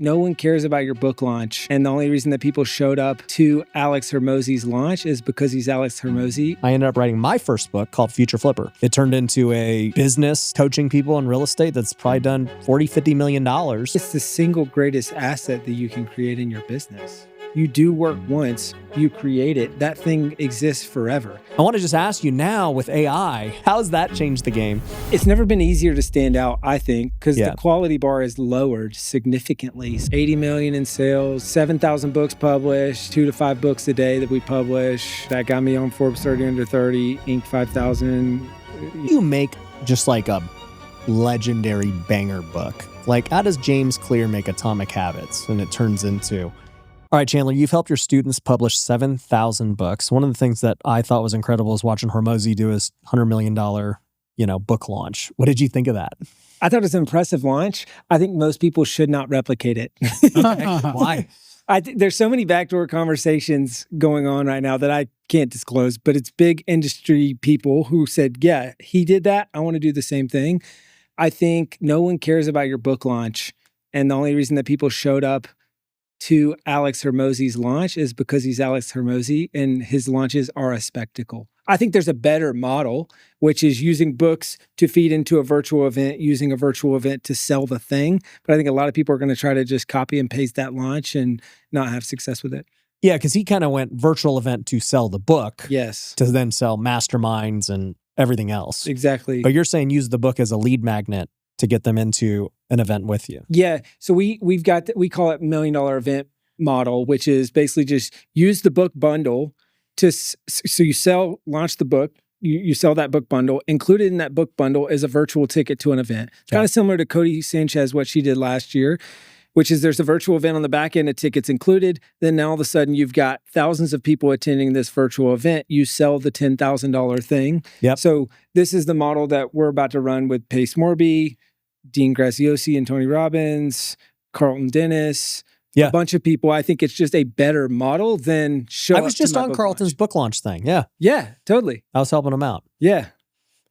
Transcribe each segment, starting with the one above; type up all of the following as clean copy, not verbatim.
no one cares about your book launch. And the only reason that people showed up to Alex Hermosi's launch is because he's Alex Hermosi. I ended up writing my first book called Future Flipper. It turned into a business coaching people in real estate that's probably done $40-50 million. It's the single greatest asset that you can create in your business. You do work once, you create it, that thing exists forever. I want to just ask you now with AI, how has that changed the game? It's never been easier to stand out, I think, because the quality bar is lowered significantly. 80 million in sales, 7,000 books published, 2 to 5 books a day that we publish. That got me on Forbes 30 Under 30, Inc. 5000. You make just like a legendary banger book. Like, how does James Clear make Atomic Habits? And it turns into... All right, Chandler, you've helped your students publish 7,000 books. One of the things that I thought was incredible is watching Hermosi do his $100 million, book launch. What did you think of that? I thought it was an impressive launch. I think most people should not replicate it. Why? There's so many backdoor conversations going on right now that I can't disclose, but it's big industry people who said, yeah, he did that. I want to do the same thing. I think no one cares about your book launch. And the only reason that people showed up to Alex Hermosi's launch is because he's Alex Hermosi and his launches are a spectacle. I think there's a better model, which is using books to feed into a virtual event, using a virtual event to sell the thing. But I think a lot of people are going to try to just copy and paste that launch and not have success with it. Yeah, because he kind of went virtual event to sell the book. Yes. To then sell masterminds and everything else. Exactly. But you're saying use the book as a lead magnet to get them into an event with you. Yeah. So we call it $1 million event model, which is basically just use the book bundle so you launch the book, you sell that book bundle. Included in that book bundle is a virtual ticket to an event. It's kind of similar to Cody Sanchez, what she did last year, which is there's a virtual event on the back end, a ticket's included. Then now all of a sudden you've got thousands of people attending this virtual event. You sell the $10,000 thing. Yep. So this is the model that we're about to run with Pace Morby, Dean Graziosi and Tony Robbins, Carlton Dennis, a bunch of people. I think it's just a better model than show up. I was just on Carlton's book launch thing. Yeah. Yeah, totally. I was helping him out. Yeah.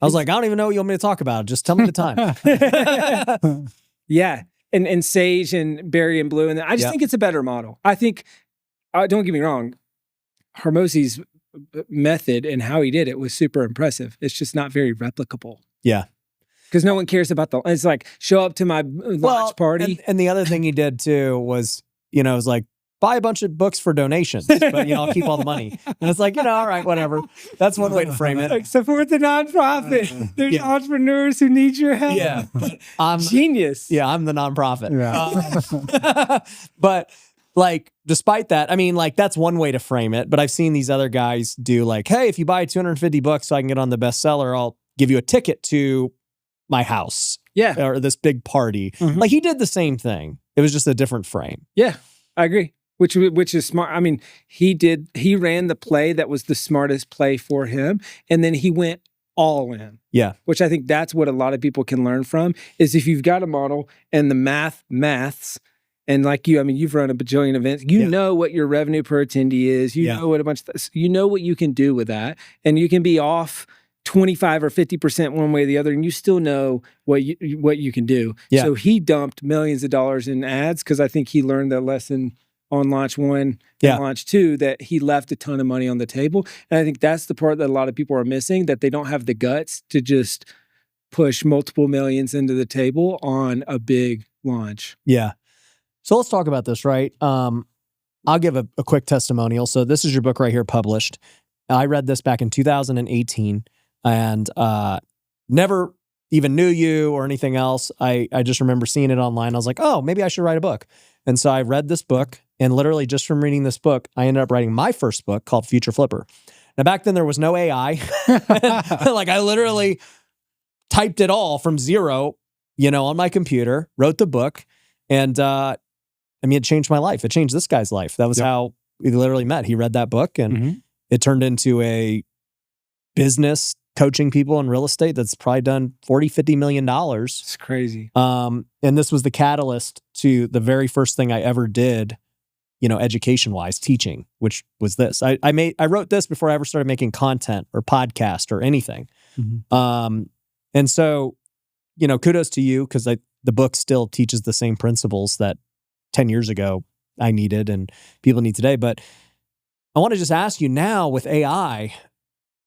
I was like, I don't even know what you want me to talk about. Just tell me the time. Yeah. And Sage and Barry and Blue. And I just think it's a better model. I think, don't get me wrong, Hermosi's method and how he did it was super impressive. It's just not very replicable. Yeah. Because no one cares about it's like, show up to my launch party. And the other thing he did too was, it was like, buy a bunch of books for donations, but I'll keep all the money. And it's like, all right, whatever. That's one way to frame it. Like, support the nonprofit. There's entrepreneurs who need your help. Yeah. Genius. Yeah, I'm the nonprofit. Yeah. But like, despite that, I mean, like, that's one way to frame it. But I've seen these other guys do like, hey, if you buy 250 books so I can get on the bestseller, I'll give you a ticket to my house. Yeah. Or this big party. Mm-hmm. Like, he did the same thing. It was just a different frame. Yeah, I agree. Which is smart. I mean, he ran the play that was the smartest play for him. And then he went all in. Yeah. Which I think that's what a lot of people can learn from is if you've got a model and the maths, and like you've run a bajillion events, you know what your revenue per attendee is. You know what you know what you can do with that. And you can be off 25 or 50% one way or the other, and you still know what you can do. Yeah. So he dumped millions of dollars in ads because I think he learned that lesson on launch 1 and launch 2 that he left a ton of money on the table. And I think that's the part that a lot of people are missing, that they don't have the guts to just push multiple millions into the table on a big launch. Yeah. So let's talk about this, right? I'll give a quick testimonial. So this is your book right here published. I read this back in 2018 and never even knew you or anything else. I just remember seeing it online. I was like, oh, maybe I should write a book. And so I read this book, and literally just from reading this book, I ended up writing my first book called Future Flipper. Now, back then there was no AI. Like, I literally typed it all from zero, on my computer, wrote the book, and it changed my life. It changed this guy's life. That was how we literally met. He read that book, and it turned into a business coaching people in real estate that's probably done $40-50 million. It's crazy. And this was the catalyst to the very first thing I ever did, education-wise, teaching, which was this. I wrote this before I ever started making content or podcast or anything. Mm-hmm. And so, kudos to you, because the book still teaches the same principles that 10 years ago I needed and people need today. But I want to just ask you now with AI,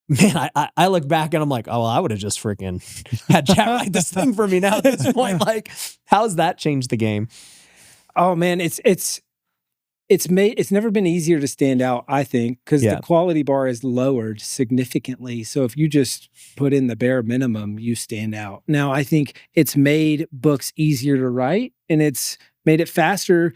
man, I look back and I'm like, oh, well, I would have just freaking had chat write this thing for me now at this point. Like, how's that changed the game? Oh man, it's never been easier to stand out, I think, because the quality bar is lowered significantly. So if you just put in the bare minimum, you stand out. Now, I think it's made books easier to write and it's made it faster.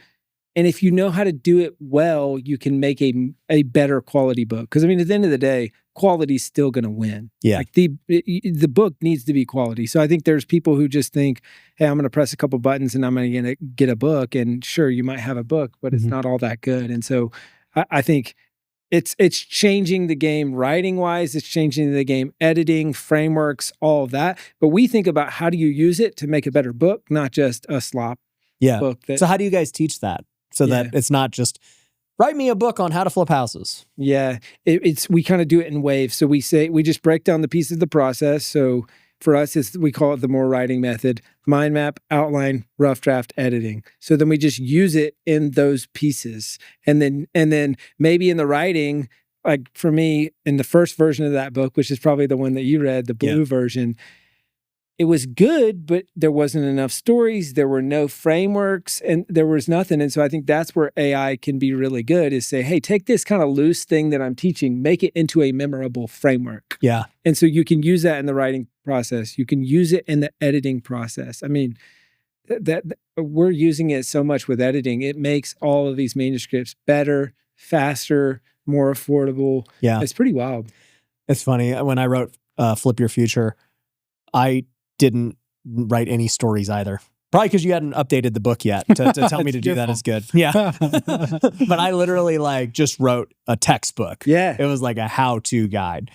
And if you know how to do it well, you can make a better quality book. Because I mean, at the end of the day, quality's still going to win. Yeah. Like the book needs to be quality. So I think there's people who just think, hey, I'm going to press a couple buttons and I'm going to get a book. And sure, you might have a book, but it's not all that good. And so I think it's changing the game writing wise. It's changing the game editing, frameworks, all of that. But we think about how do you use it to make a better book, not just a slop book. So how do you guys teach that? So that it's not just write me a book on how to flip houses. Yeah, we kind of do it in waves. So we just break down the pieces of the process. So for us, we call it the more writing method: mind map, outline, rough draft, editing. So then we just use it in those pieces, and then maybe in the writing, like for me, in the first version of that book, which is probably the one that you read, the blue version. It was good, but there wasn't enough stories. There were no frameworks and there was nothing. And so I think that's where AI can be really good is say, hey, take this kind of loose thing that I'm teaching, make it into a memorable framework. Yeah. And so you can use that in the writing process. You can use it in the editing process. I mean, that we're using it so much with editing. It makes all of these manuscripts better, faster, more affordable. Yeah. It's pretty wild. It's funny. When I wrote Flip Your Future, I didn't write any stories either. Probably because you hadn't updated the book yet to tell me to do that is good. Yeah. But I literally just wrote a textbook. Yeah. It was like a how-to guide.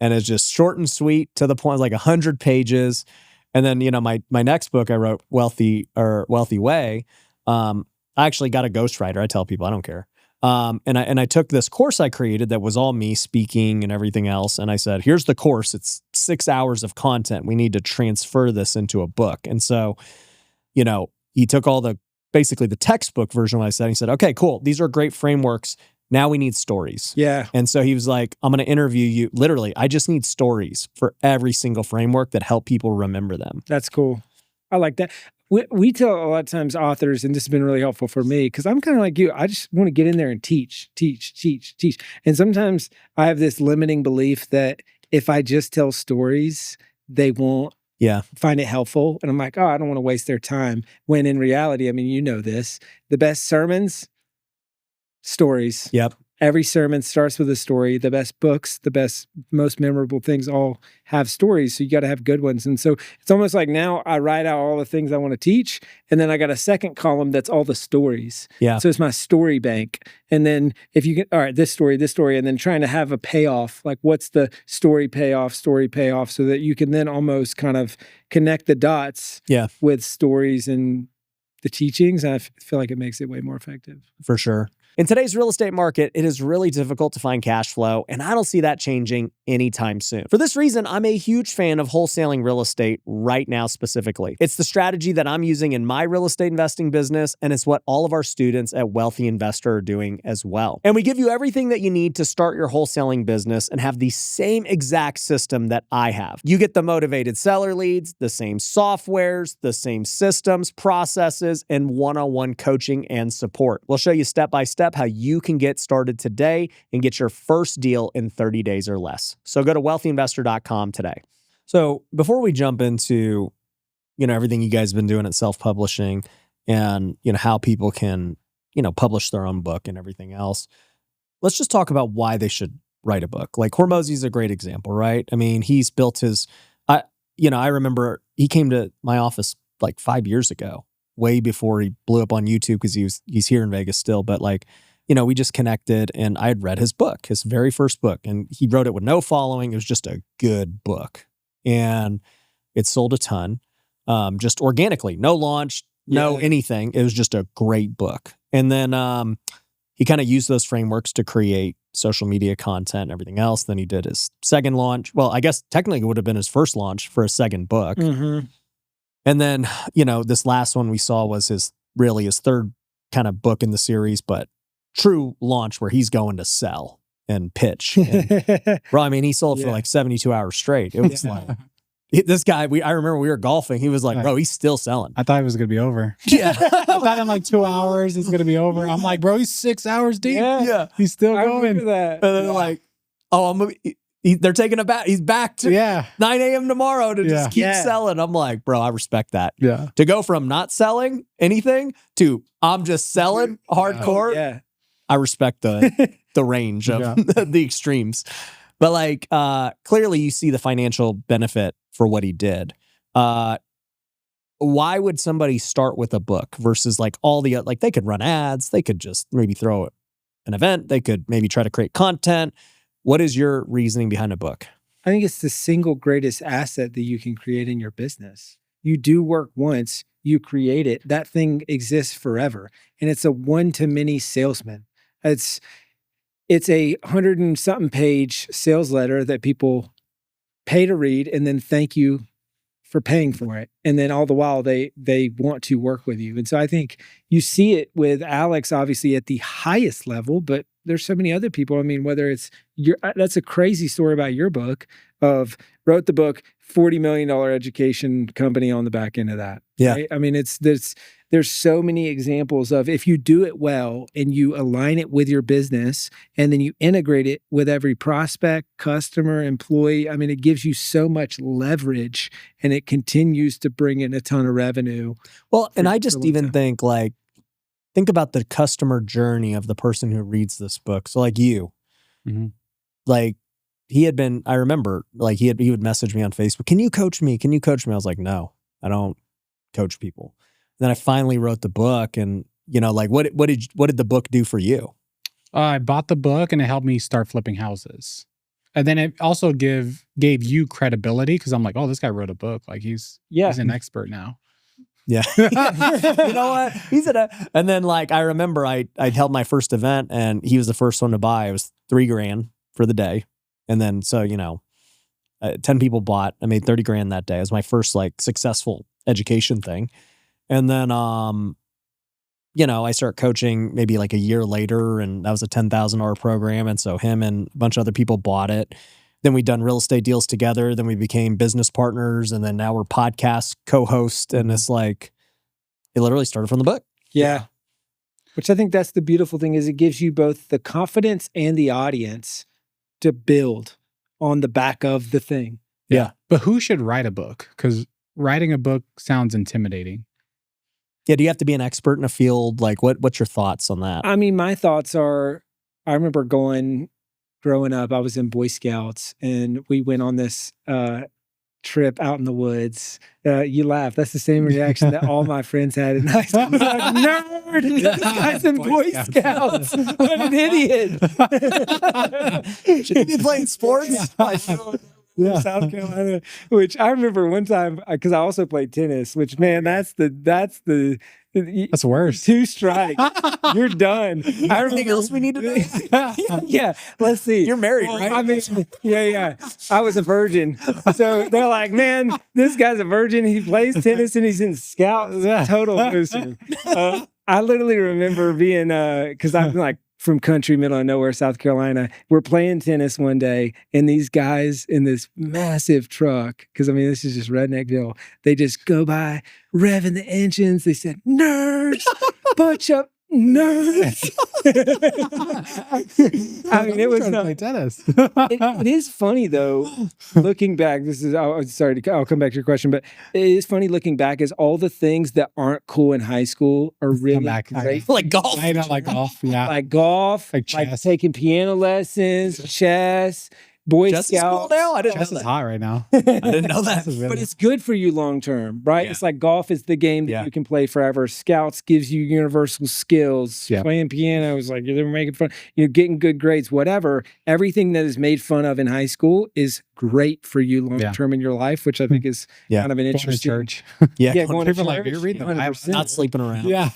And it's just short and sweet to the point, like 100 pages. And then, my next book I wrote, Wealthy Way. I actually got a ghostwriter. I tell people I don't care. And I took this course I created that was all me speaking and everything else. And I said, here's the course. It's 6 hours of content. We need to transfer this into a book. And so, he took basically the textbook version of what I said. He said, okay, cool. These are great frameworks. Now we need stories. Yeah. And so he was like, I'm going to interview you. Literally, I just need stories for every single framework that help people remember them. That's cool. I like that. We tell a lot of times authors, and this has been really helpful for me because I'm kind of like you. I just want to get in there and teach. And sometimes I have this limiting belief that if I just tell stories, they won't find it helpful. And I'm like, oh, I don't want to waste their time. When in reality, I mean, this, the best sermons, stories. Yep. Every sermon starts with a story. The best books, the best, most memorable things all have stories. So you got to have good ones. And so it's almost like now I write out all the things I want to teach. And then I got a second column that's all the stories. Yeah. So it's my story bank. And then if you get, all right, this story, and then trying to have a payoff, like what's the story payoff, so that you can then almost kind of connect the dots with stories and the teachings. And I feel like it makes it way more effective. For sure. In today's real estate market, it is really difficult to find cash flow, and I don't see that changing anytime soon. For this reason, I'm a huge fan of wholesaling real estate right now specifically. It's the strategy that I'm using in my real estate investing business, and it's what all of our students at Wealthy Investor are doing as well. And we give you everything that you need to start your wholesaling business and have the same exact system that I have. You get the motivated seller leads, the same softwares, the same systems, processes, and one-on-one coaching and support. We'll show you step by step how you can get started today and get your first deal in 30 days or less. So go to wealthyinvestor.com today. So before we jump into, everything you guys have been doing at self-publishing and, how people can, publish their own book and everything else, let's just talk about why they should write a book. Like Hormozy is a great example, right? I mean, he's built his, I remember he came to my office like 5 years ago, way before he blew up on YouTube because he's here in Vegas still. But we just connected and I had read his book, his very first book, and he wrote it with no following. It was just a good book and it sold a ton, just organically, no launch, no anything. It was just a great book. And then he kind of used those frameworks to create social media content and everything else. Then he did his second launch. Well, I guess technically it would have been his first launch for a second book. Mm-hmm. And then, this last one we saw was his third kind of book in the series, but true launch where he's going to sell and pitch. And, bro, I mean, he sold for like 72 hours straight. It was like, this guy, I remember we were golfing. He was like, bro, he's still selling. I thought it was going to be over. Yeah. I thought in like 2 hours it's going to be over. I'm like, bro, he's 6 hours deep. Yeah. He's still I going. remember that. And then they're like, oh, they're taking a bat. He's back to 9 a.m. tomorrow to just keep selling. I'm like, bro, I respect that. Yeah. To go from not selling anything to I'm just selling hardcore. Yeah. I respect the range of the extremes. But like, clearly you see the financial benefit for what he did. Why would somebody start with a book versus like all the, like they could run ads, they could just maybe throw an event, they could maybe try to create content. What is your reasoning behind a book? I think it's the single greatest asset that you can create in your business. You do work once, you create it, that thing exists forever. And it's a one-to-many salesman. It's a 100 and something page sales letter that people pay to read and then thank you for paying for it. And then all the while they want to work with you. And so I think you see it with Alex, obviously at the highest level, but there's so many other people. I mean, whether it's that's a crazy story about your book of wrote the book, $40 million education company on the back end of that. Yeah. Right? I mean, there's so many examples of if you do it well and you align it with your business and then you integrate it with every prospect, customer, employee. I mean, it gives you so much leverage and it continues to bring in a ton of revenue. Well, and I just even think about the customer journey of the person who reads this book. So like you, like I remember like he would message me on Facebook. Can you coach me? Can you coach me? I was like, no, I don't coach people. And then I finally wrote the book and, like what did the book do for you? I bought the book and it helped me start flipping houses. And then it also gave you credibility because I'm like, oh, this guy wrote a book. Like he's an expert now. Yeah. You know what? And then like, I remember I held my first event and he was the first one to buy. It was $3,000 for the day. And then, so, 10 people bought, I made $30,000 that day. It was my first like successful education thing. And then, I started coaching maybe like a year later and that was a $10,000 program. And so him and a bunch of other people bought it. Then we'd done real estate deals together. Then we became business partners. And then now we're podcast co-host. And it's like, it literally started from the book. Yeah. Which I think that's the beautiful thing is it gives you both the confidence and the audience to build on the back of the thing. Yeah. But who should write a book? Because writing a book sounds intimidating. Yeah. Do you have to be an expert in a field? Like what's your thoughts on that? I mean, my thoughts are, I remember growing up, I was in Boy Scouts and we went on this trip out in the woods. You laugh. That's the same reaction that all my friends had in high school. Like, nerd! This guy's in Boy Scouts. What an idiot. Should he be playing sports? South Carolina, which I remember one time because I also played tennis, which man, that's worse. 2 strikes. You're done. Anything else we need to do? Yeah, let's see. You're married, right? I mean, yeah. I was a virgin. So they're like, man, this guy's a virgin. He plays tennis and he's in scouts. Total loser. I literally remember being, because I'm like, from country, middle of nowhere, South Carolina. We're playing tennis one day, and these guys in this massive truck, because I mean, this is just Redneckville, they just go by, revving the engines. They said, nerds, bunch up nerds. I mean, it was not play tennis. It is funny though, looking back. I'll come back to your question, but it is funny looking back as all the things that aren't cool in high school are really great. Like golf. I know, like golf. Yeah. Like golf, like like taking piano lessons, chess, Boy Chess is Scouts. cool now? I didn't Chess know is that. hot right now. I didn't know that. But it's good for you long term, right? Yeah. It's like golf is the game that you can play forever. Scouts gives you universal skills. Yeah. Playing piano is like you're making fun, getting good grades, whatever. Everything that is made fun of in high school is great for you long term in your life, which I think is kind of an interesting. Church. Yeah. Going to People church. like, you're reading the Bible. Not sleeping around. Yeah.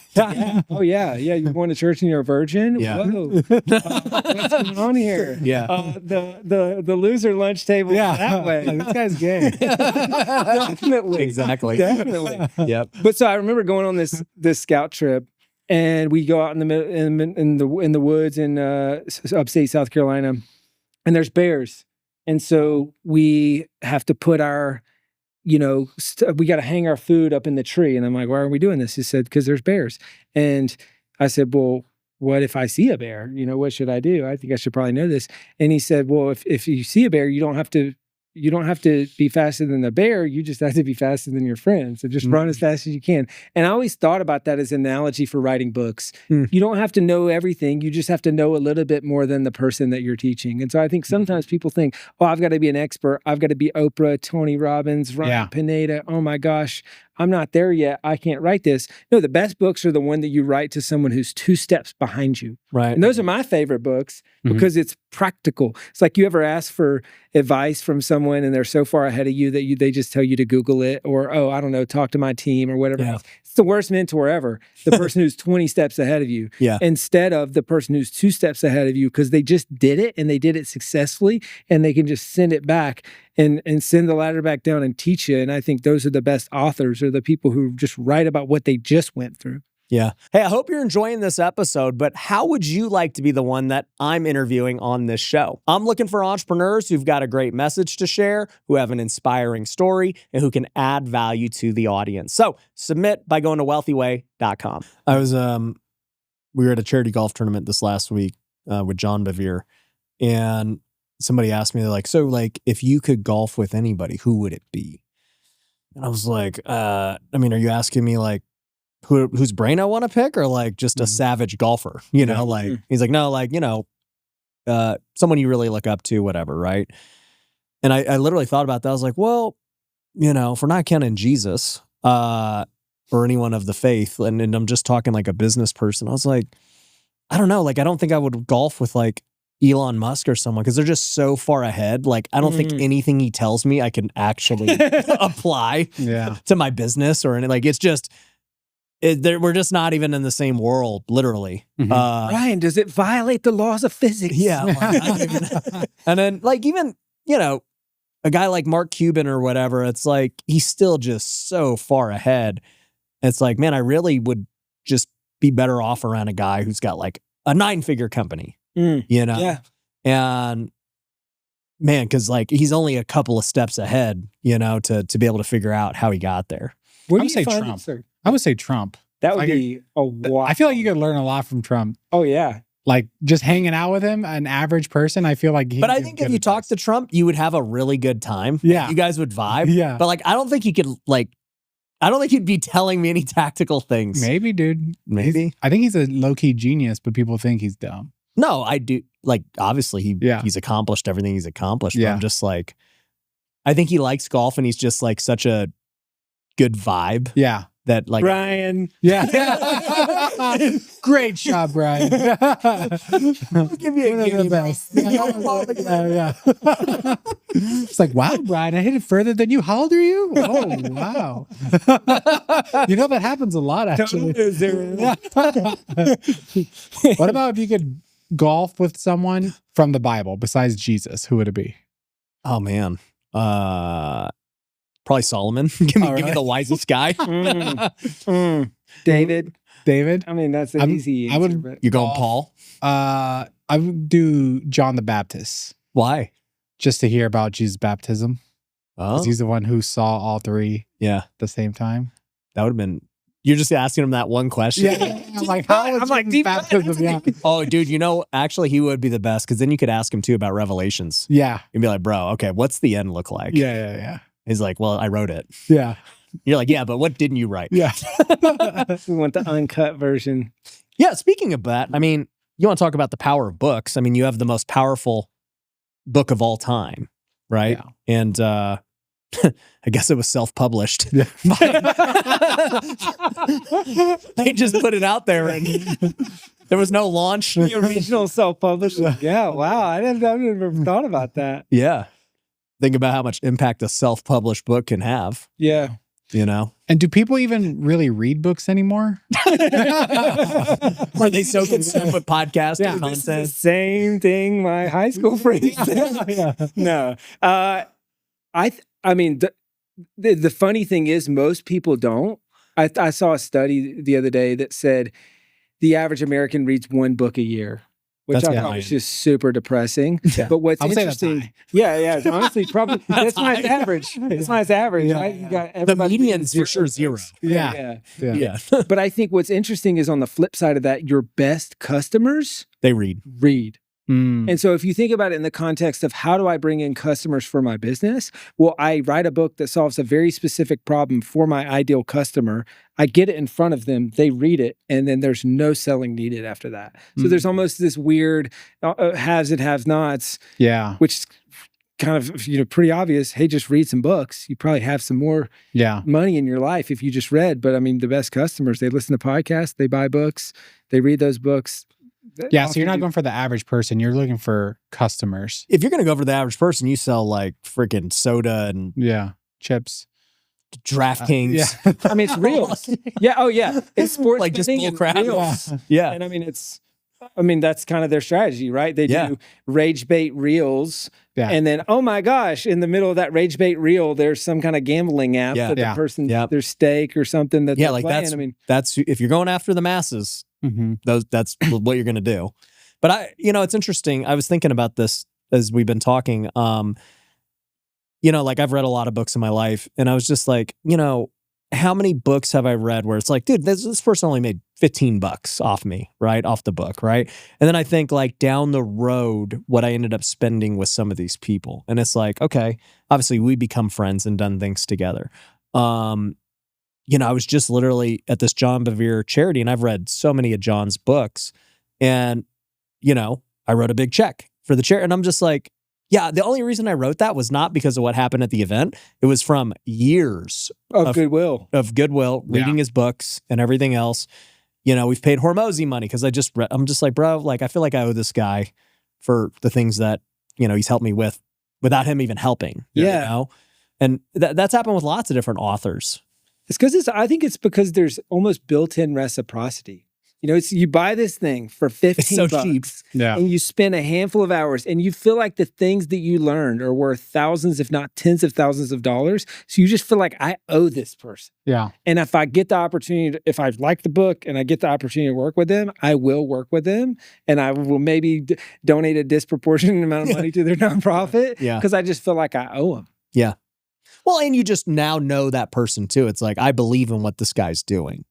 Oh yeah. You're going to church and you're a virgin. Yeah. Whoa, what's going on here? Yeah. The loser lunch table. That way. This guy's gay. Definitely. Exactly. Definitely. Yep. But so I remember going on this scout trip, and we go out in the woods in upstate South Carolina, and there's bears, and so we have to put our, we got to hang our food up in the tree. And I'm like, why are we doing this? He said, because there's bears. And I said, well, what if I see a bear? What should I do? I think I should probably know this. And he said, well, if you see a bear, you don't have to be faster than the bear. You just have to be faster than your friend. So just run as fast as you can. And I always thought about that as an analogy for writing books. You don't have to know everything. You just have to know a little bit more than the person that you're teaching. And so I think sometimes people think, oh, I've got to be an expert. I've got to be Oprah, Tony Robbins, Ryan Pineda. Oh my gosh, I'm not there yet. I can't write this. No, the best books are the one that you write to someone who's 2 steps behind you. Right. And those are my favorite books because it's practical. It's like you ever ask for advice from someone and they're so far ahead of you that they just tell you to Google it, or, oh, I don't know, talk to my team or whatever. Yeah. It's the worst mentor ever. The person who's 20 steps ahead of you instead of the person who's 2 steps ahead of you, because they just did it and they did it successfully, and they can just send it back and send the ladder back down and teach you. And I think those are the best authors, are the people who just write about what they just went through. Yeah. Hey, I hope you're enjoying this episode, but how would you like to be the one that I'm interviewing on this show? I'm looking for entrepreneurs who've got a great message to share, who have an inspiring story, and who can add value to the audience. So submit by going to wealthyway.com. We were at a charity golf tournament this last week with John Bevere, and somebody asked me, they're like, so like, if you could golf with anybody, who would it be? And I was like, are you asking me like, whose brain I want to pick, or like just a savage golfer, he's like, no, like, someone you really look up to, whatever. Right. And I literally thought about that. I was like, well, if we're not counting Jesus, or anyone of the faith, and I'm just talking like a business person, I was like, I don't know. Like, I don't think I would golf with like Elon Musk or someone, because they're just so far ahead. Like, I don't think anything he tells me I can actually apply to my business or anything. Like, it's just, we're just not even in the same world, literally. Ryan, does it violate the laws of physics? Yeah. And then, like, even, a guy like Mark Cuban or whatever, it's like, he's still just so far ahead. It's like, man, I really would just be better off around a guy who's got like a 9-figure company, Yeah. And man, because like, he's only a couple of steps ahead, to be able to figure out how he got there. I would say Trump. I would say Trump. That would be a wow. I feel like you could learn a lot from Trump. Oh, yeah. Like, just hanging out with him, an average person, I feel like But I think if you talk to Trump, you would have a really good time. Yeah. You guys would vibe. Yeah. But like, I don't think you could I don't think he'd be telling me any tactical things. Maybe, dude. Maybe. I think he's a low-key genius, but people think he's dumb. No, I do. Like, obviously, he's accomplished everything he's accomplished. But I'm just like, I think he likes golf, and he's just like such a good vibe. Yeah. That like Brian. Yeah. Great job, Brian. I'll give you a best. Yeah. It's like, wow, Brian, I hit it further than you. How old are you? Oh, wow. That happens a lot, actually. What about if you could golf with someone from the Bible besides Jesus? Who would it be? Oh, man. Probably Solomon. Give me the wisest guy. David. I mean, that's an easy answer. You going Paul? I would do John the Baptist. Why? Just to hear about Jesus' baptism. Oh. Because he's the one who saw all three at the same time. That would have been... You're just asking him that one question? Yeah. I'm like, how was Jesus' baptism? Yeah. Oh, dude, actually, he would be the best, because then you could ask him, too, about Revelations. Yeah. You'd be like, bro, okay, what's the end look like? Yeah. He's like, well, I wrote it. Yeah. You're like, yeah, but what didn't you write? Yeah. We want the uncut version. Yeah, speaking of that, I mean, you want to talk about the power of books. I mean, you have the most powerful book of all time, right? Yeah. And I guess it was self-published. Yeah. They just put it out there and there was no launch. The original self-published. Yeah, wow. I've never thought about that. Yeah. Think about how much impact a self-published book can have. Yeah. And do people even really read books anymore? Are they so consumed with podcast and content? The same thing my high school friends did. No. I mean, the funny thing is most people don't. I saw a study the other day that said the average American reads one book a year, which I thought was just super depressing. Yeah. But what's I would say interesting, it's honestly probably that's nice average. It's nice average, right? You got The everybody median's reading for sure zero. Yeah. But I think what's interesting is on the flip side of that, your best customers They read. And so if you think about it in the context of how do I bring in customers for my business? Well, I write a book that solves a very specific problem for my ideal customer. I get it in front of them, they read it, and then there's no selling needed after that. So there's almost this weird haves and have nots, which is kind of pretty obvious. Hey, just read some books. You probably have some more money in your life if you just read. But I mean, the best customers, they listen to podcasts, they buy books, they read those books. Yeah, so you're not going for the average person. You're looking for customers. If you're going to go for the average person, you sell like freaking soda and chips, DraftKings. I mean, it's reels. It's sports like just bull crap. Reels. Yeah, and I mean, that's kind of their strategy, right? They do rage bait reels. Yeah. And then, oh my gosh, in the middle of that rage bait reel, there's some kind of gambling app that the person, there's stake or something that they're like playing. that's if you're going after the masses, that's what you're going to do. But it's interesting. I was thinking about this as we've been talking. Like I've read a lot of books in my life, and I was just like, how many books have I read where it's like, dude, this person only made $15 off me, right? Off the book, right? And then I think like down the road, what I ended up spending with some of these people. And it's like, okay, obviously we become friends and done things together. I was just literally at this John Bevere charity, and I've read so many of John's books. And, I wrote a big check for the charity. And I'm just like, yeah, the only reason I wrote that was not because of what happened at the event. It was from years of goodwill, reading his books and everything else. We've paid Hormozy money because I'm just like, bro, like, I feel like I owe this guy for the things that, he's helped me with without him even helping. And that's happened with lots of different authors. I think it's because there's almost built-in reciprocity. You buy this thing for $15 it's so cheap. And you spend a handful of hours and you feel like the things that you learned are worth thousands, if not tens of thousands of dollars. So you just feel like I owe this person. Yeah. And if I get the opportunity, if I like the book and I get the opportunity to work with them, I will work with them. And I will maybe donate a disproportionate amount of money to their nonprofit because I just feel like I owe them. Yeah. Well, and you just now know that person too. It's like, I believe in what this guy's doing,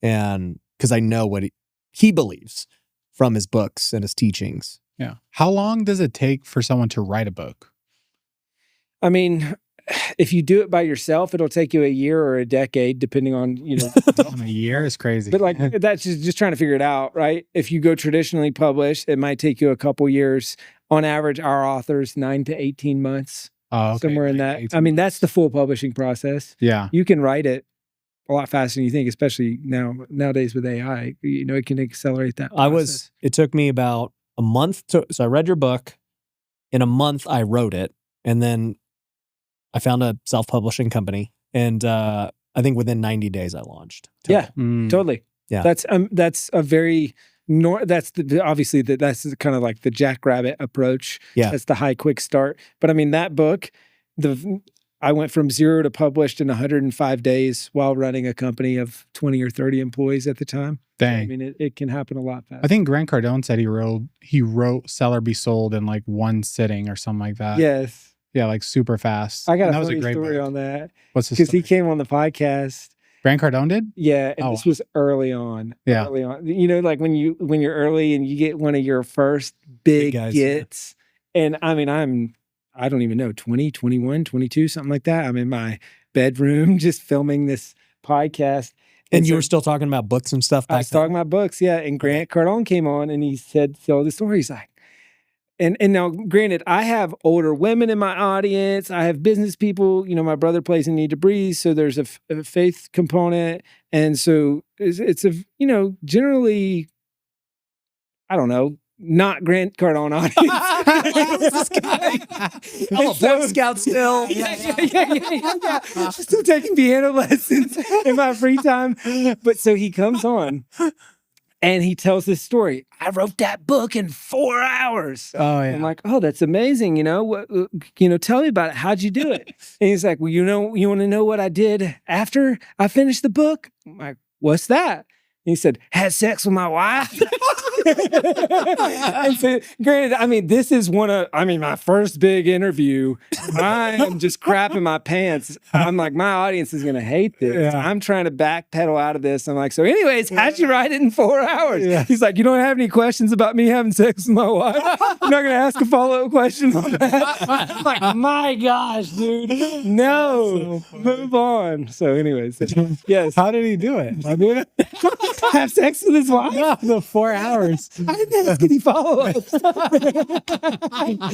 and because I know what he believes from his books and his teachings. Yeah. How long does it take for someone to write a book? I mean, if you do it by yourself, it'll take you a year or a decade, depending on, A year is crazy. But like, that's just trying to figure it out, right? If you go traditionally published, it might take you a couple years. On average, our authors, 9 to 18 months. Oh, okay. Somewhere in that. I mean, that's the full publishing process. Yeah. You can write it a lot faster than you think, especially nowadays with AI. It can accelerate that process. It took me about a month so I read your book. In a month, I wrote it. And then I found a self-publishing company. And I think within 90 days, I launched. Totally. Yeah. That's a very... that's obviously that's kind of like the jackrabbit approach. Yeah. That's the high quick start. But I mean, that book, I went from 0 to published in 105 days while running a company of 20 or 30 employees at the time. Dang. So, I mean, it can happen a lot faster. I think Grant Cardone said he wrote Sell or Be Sold in like one sitting or something like that. Yes. Yeah, like super fast. I got a funny story on that. What's his Because he came on the podcast. Grant Cardone did? Yeah, and this was early on. Yeah. Early on. Like when you're early and you get one of your first big guys, gets. And I mean, I don't even know, 20, 21, 22, something like that. I'm in my bedroom just filming this podcast. And you were still talking about books and stuff back then? I was talking about books, yeah. And Grant Cardone came on and he said, tell the story. He's like, and now granted, I have older women in my audience. I have business people. My brother plays in Need to Breathe. So there's a faith component. And so it's generally, I don't know, not Grant Cardone audience. Who's this guy? I'm a Boy Scout still. Yeah. Still taking piano lessons in my free time. But so he comes on and he tells this story. I wrote that book in 4 hours. Oh, yeah. I'm like, oh, that's amazing. Tell me about it. How'd you do it? And he's like, well, you want to know what I did after I finished the book? I'm like, what's that? He said, had sex with my wife. And so, granted, I mean, this is my first big interview. I am just crapping my pants. I'm like, my audience is going to hate this. Yeah. I'm trying to backpedal out of this. I'm like, so anyways, how'd you write it in 4 hours? Yeah. He's like, you don't have any questions about me having sex with my wife? You're not going to ask a follow-up question on that? I'm like, my gosh, dude. No, move on. So anyways, yes. How did he do it? I mean, Have sex with his wife? no, the 4 hours. I didn't ask any follow-ups.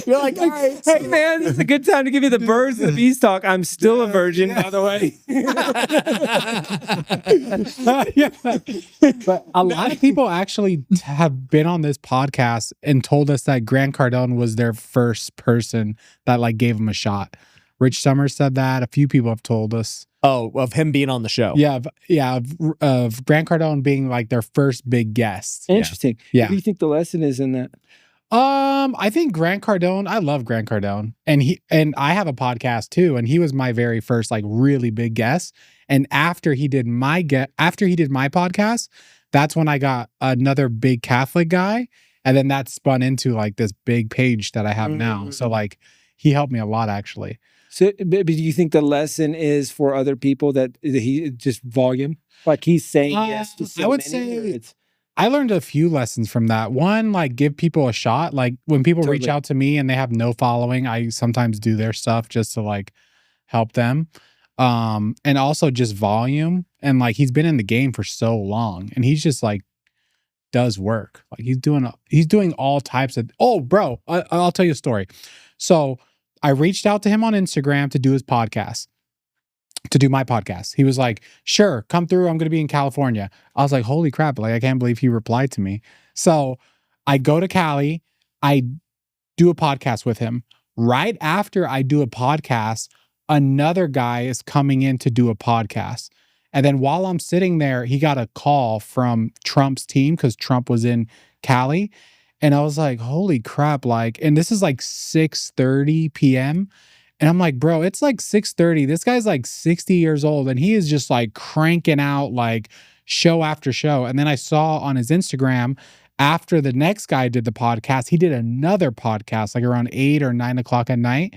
You're like, all right. Hey man, this is a good time to give you the birds and the bees talk. I'm still a virgin, by the way. But a lot of people actually have been on this podcast and told us that Grant Cardone was their first person that like gave him a shot. Rich Summers said that. A few people have told us. Oh, of him being on the show. Of Grant Cardone being like their first big guest. Interesting. Yeah. What do you think the lesson is in that? I think Grant Cardone, I love Grant Cardone. And I have a podcast too, and he was my very first like really big guest. And after he did my podcast, that's when I got another big Catholic guy. And then that spun into like this big page that I have now. So like he helped me a lot actually. So, but do you think the lesson is for other people that he just volume? Like he's saying yes to so I would many, say or it's I learned a few lessons from that. One, like give people a shot. Like when people reach Totally. out to me and they have no following, I sometimes do their stuff just to like help them. And also just volume. And like he's been in the game for so long and he's just like does work. Like he's doing all types of I'll tell you a story. So I reached out to him on Instagram to do his podcast. To do my podcast. He was like, sure, come through. I'm going to be in California. I was like, holy crap. Like, I can't believe he replied to me. So I go to Cali. I do a podcast with him. Right after I do a podcast, another guy is coming in to do a podcast. And then while I'm sitting there, he got a call from Trump's team because Trump was in Cali. And I was like, holy crap. Like, and this is like 6:30 p.m. And I'm like, bro, it's like 6:30. This guy's like 60 years old and he is just like cranking out like show after show. And then I saw on his Instagram after the next guy did the podcast, he did another podcast like around 8 or 9 o'clock at night.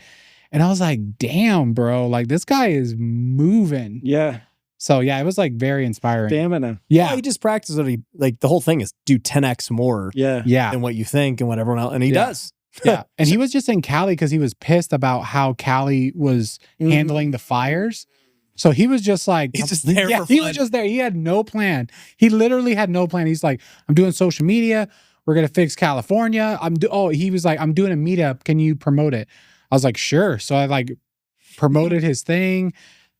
And I was like, damn, bro, like this guy is moving. yeah, So yeah, it was like very inspiring. stamina. Yeah. Well, he just practiced it. Like the whole thing is do 10x more Yeah, Yeah. than what you think and what everyone else. And he Yeah. does. Yeah. And he was just in Cali because he was pissed about how Cali was handling the fires. So he was just like, He's just there for he fun. was just there. He had no plan. He literally had no plan. He's like, I'm doing social media. We're going to fix California. He was like, I'm doing a meetup. Can you promote it? I was like, sure. So I like promoted his thing.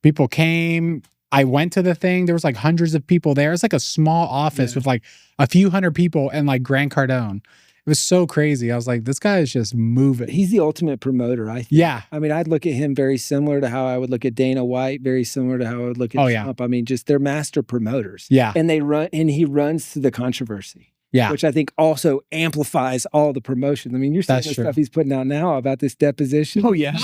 People came. I went to the thing. There was like hundreds of people there. It's like a small office with like a few hundred people and like Grant Cardone. It was so crazy. I was like, this guy is just moving. he's the ultimate promoter. I think. Yeah. I mean, I'd look at him very similar to how I would look at Dana White, very similar to how I would look at Trump. I mean, just they're master promoters. Yeah. And he runs to the controversy. Yeah. Which I think also amplifies all the promotion. I mean, you're seeing That's the true. stuff he's putting out now about this deposition. Oh, yeah.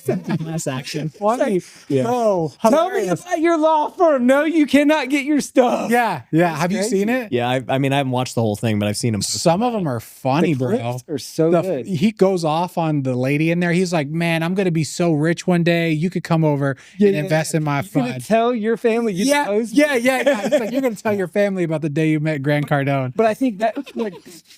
Class action. Funny. Yeah. Oh, Tell me about your law firm. No, you cannot get your stuff. Yeah. Yeah. Have you crazy. seen it? Yeah. I mean, I haven't watched the whole thing, but I've seen him. Some of them are funny, The bro. clips are so good. He goes off on the lady in there. He's like, man, I'm going to be so rich one day. You could come over and invest in my You're gonna fund. tell your family. You Yeah. deposed Yeah. me. Yeah. He's like, you're going to tell your family about the day you met Grant Cardone. But I think that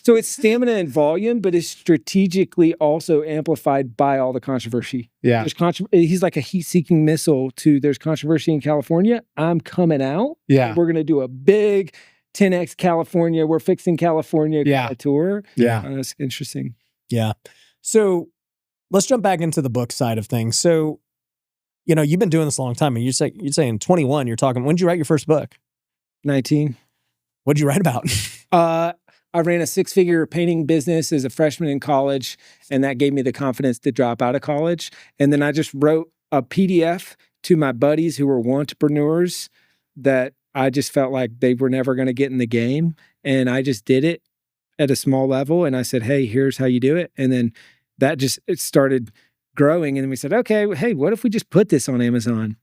so it's stamina and volume, but it's strategically also amplified by all the controversy. Yeah. There's he's like a heat-seeking missile to there's controversy in California. I'm coming out. Yeah. We're gonna do a big 10x California. We're fixing California kind of tour. Yeah. That's interesting. Yeah. So let's jump back into the book side of things. So, you know, you've been doing this a long time, and you're saying 21. You're talking. When did you write your first book? 19. What'd you write about? I ran a 6-figure painting business as a freshman in college, and that gave me the confidence to drop out of college. And then I just wrote a PDF to my buddies who were entrepreneurs that I just felt like they were never going to get in the game. And I just did it at a small level. And I said, hey, here's how you do it. And then it started growing. And then we said, okay, hey, what if we just put this on Amazon?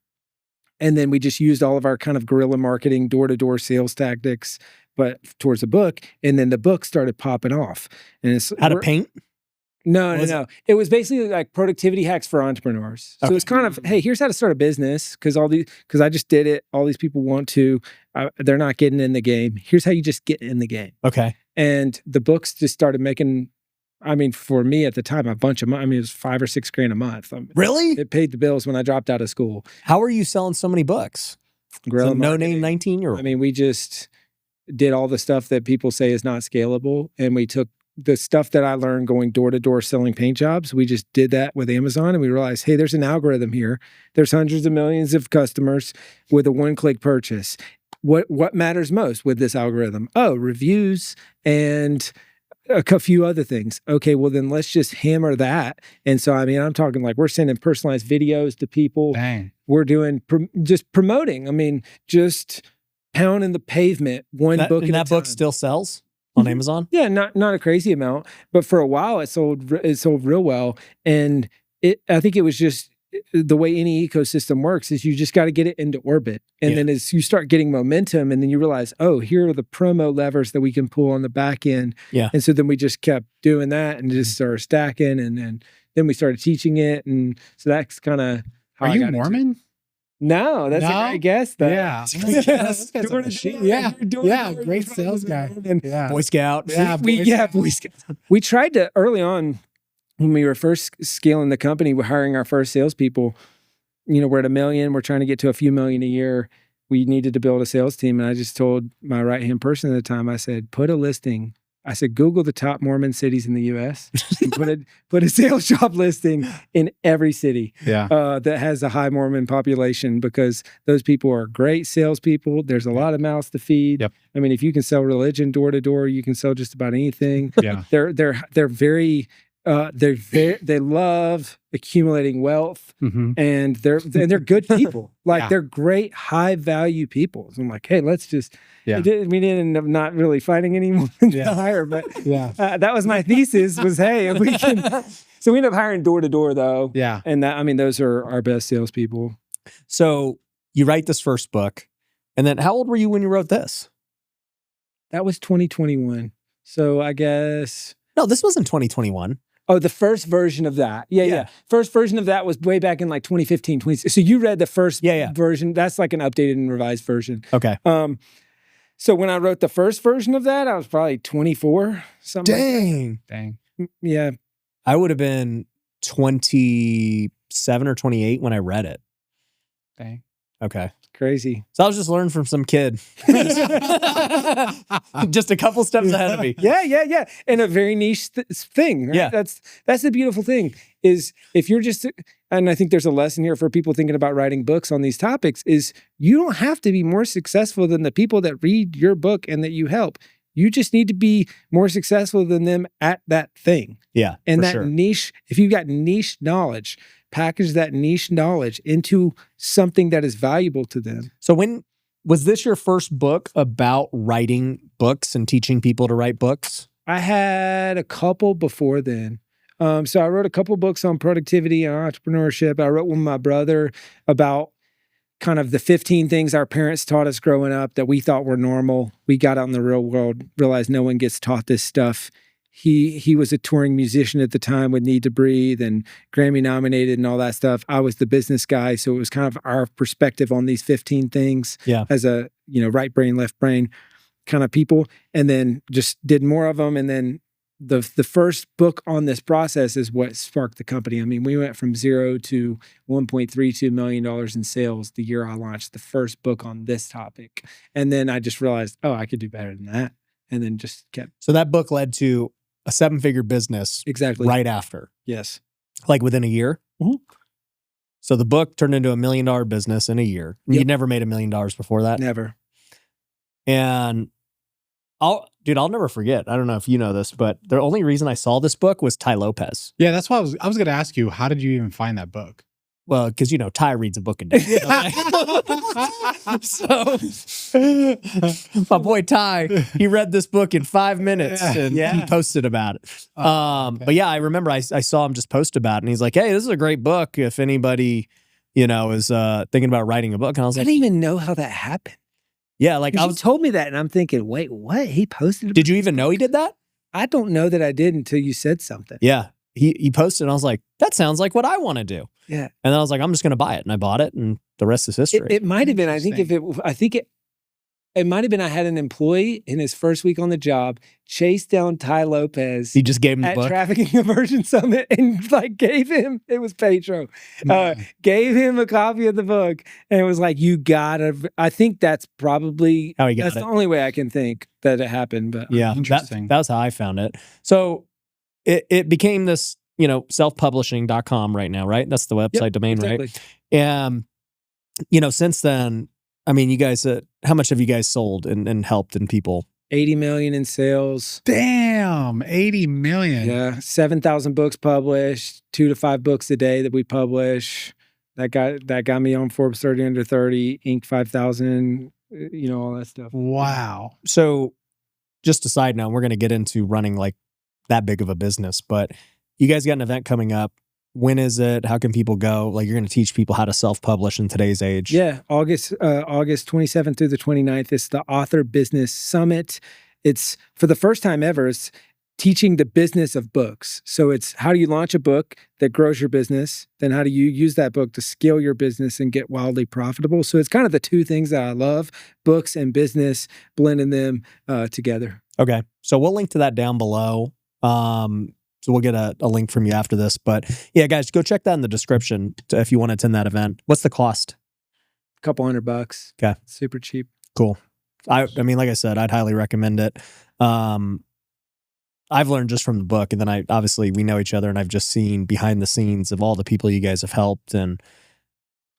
And then we just used all of our kind of guerrilla marketing, door-to-door sales tactics, but towards the book. And then the book started popping off. And it's How to paint? No. It was basically like productivity hacks for entrepreneurs. So it's kind of, hey, here's how to start a business because I just did it. All these people want to, they're not getting in the game. Here's how you just get in the game. Okay. And the books just started making, I mean, for me at the time, a bunch of money. I mean, it was $5,000 or $6,000 a month. Really? It paid the bills when I dropped out of school. How are you selling so many books? Guerrilla No-name marketing. 19-year-old. I mean, we just did all the stuff that people say is not scalable. And we took the stuff that I learned going door to door selling paint jobs. We just did that with Amazon and we realized, hey, there's an algorithm here. There's hundreds of millions of customers with a one-click purchase. What matters most with this algorithm? Oh, reviews and a few other things. Okay, well then let's just hammer that. And so, I mean, I'm talking like we're sending personalized videos to people. Dang. We're doing just promoting. I mean, just pounding the pavement one book at a time. That book still sells on Amazon? Yeah, not a crazy amount, but for a while it sold real well. And I think it was just the way any ecosystem works is you just got to get it into orbit. And then as you start getting momentum and then you realize, oh, here are the promo levers that we can pull on the back end. Yeah. And so then we just kept doing that and just started stacking and then we started teaching it. And so that's kind of how Are you Mormon? No, that's a great guess though. Yeah. Yeah. Great sales guy. Yeah. Boy Scout. Yeah. Boy Scouts. We tried to early on when we were first scaling the company, we're hiring our first salespeople. You know, we're at $1 million. We're trying to get to a few million a year. We needed to build a sales team. And I just told my right-hand person at the time, I said, put a listing. I said, Google the top Mormon cities in the U.S. and put a sales job listing in every city that has a high Mormon population because those people are great salespeople. There's a lot of mouths to feed. Yep. I mean, if you can sell religion door to door, you can sell just about anything. Yeah. They're very they love accumulating wealth and they're good people. Like they're great high value people. So I'm like, hey, let's just we didn't end up not really finding anyone to hire, but that was my thesis was, hey, if we can. So we ended up hiring door to door though. Yeah. And that, I mean, those are our best salespeople. So you write this first book and then how old were you when you wrote this? That was 2021. So I guess. No, this wasn't 2021. Oh, the first version of that. Yeah. First version of that was way back in like 2015, 2016. So you read the first version. That's like an updated and revised version. Okay. So when I wrote the first version of that, I was probably 24, something like that. Dang. Yeah. I would have been 27 or 28 when I read it. Dang. Okay. Crazy. So I was just learning from some kid. Just a couple steps ahead of me. Yeah. And a very niche thing. Right? Yeah. That's the beautiful thing is if you're just, and I think there's a lesson here for people thinking about writing books on these topics is you don't have to be more successful than the people that read your book and that you help. You just need to be more successful than them at that thing. Yeah. And that niche, if you've got niche knowledge, package that niche knowledge into something that is valuable to them. So when was this your first book about writing books and teaching people to write books? I had a couple before then. So I wrote a couple books on productivity and entrepreneurship. I wrote one with my brother about kind of the 15 things our parents taught us growing up that we thought were normal. We got out in the real world, realized no one gets taught this stuff. He was a touring musician at the time with Need to Breathe and Grammy nominated and all that stuff. I was the business guy. So it was kind of our perspective on these 15 things as a, right brain, left brain kind of people. And then just did more of them. And then the first book on this process is what sparked the company. I mean, we went from 0 to $1.32 million in sales the year I launched the first book on this topic. And then I just realized, oh, I could do better than that. And then just kept. So that book led to a 7-figure business right after. Yes. Like within a year. Mm-hmm. So the book turned into $1 million business in a year. Yep. You'd never made $1 million before that? Never. And I'll never forget. I don't know if you know this, but the only reason I saw this book was Ty Lopez. Yeah, that's why I was going to ask you, how did you even find that book? Well, because, Ty reads a book a day. So my boy Ty, he read this book in 5 minutes and he posted about it. Okay. But yeah, I remember I saw him just post about it and he's like, hey, this is a great book if anybody was thinking about writing a book, and I was I like, didn't even know how that happened. yeah, like You told me that, and I'm thinking, wait, what? He posted? Did you even know he did that? I don't know that I did until you said something. Yeah, he posted, and I was like, that sounds like what I want to do. Yeah, and then I was like, I'm just going to buy it, and I bought it, and the rest is history. It might have been. I think it might have been. I had an employee in his first week on the job chase down Ty Lopez. He just gave him the at book. Trafficking Aversion Summit and like gave him. It was Pedro. Gave him a copy of the book and was like, "You gotta." I think that's probably how he got that's it. the only way I can think that it happened. But yeah, interesting. That was how I found it. So it became this, selfpublishing.com right now, right? That's the website domain, exactly. right? And since then, I mean, you guys, how much have you guys sold and helped in people? 80 million in sales. Damn, 80 million. Yeah, 7,000 books published, 2 to 5 books a day that we publish. That got me on Forbes 30 Under 30, Inc. 5000, all that stuff. Wow. So just a side note, we're going to get into running like that big of a business, but you guys got an event coming up. When is it? How can people go? Like, you're going to teach people how to self-publish in today's age. Yeah, August 27th through the 29th. It's the Author Business Summit. It's, for the first time ever, it's teaching the business of books. So it's how do you launch a book that grows your business? Then how do you use that book to scale your business and get wildly profitable? So it's kind of the two things that I love, books and business, blending them together. Okay. So we'll link to that down below. So we'll get a link from you after this. But yeah, guys, go check that in the description if you want to attend that event. What's the cost? A couple $100. Okay. Super cheap. Cool. I mean, like I said, I'd highly recommend it. I've learned just from the book, and then we know each other, and I've just seen behind the scenes of all the people you guys have helped. And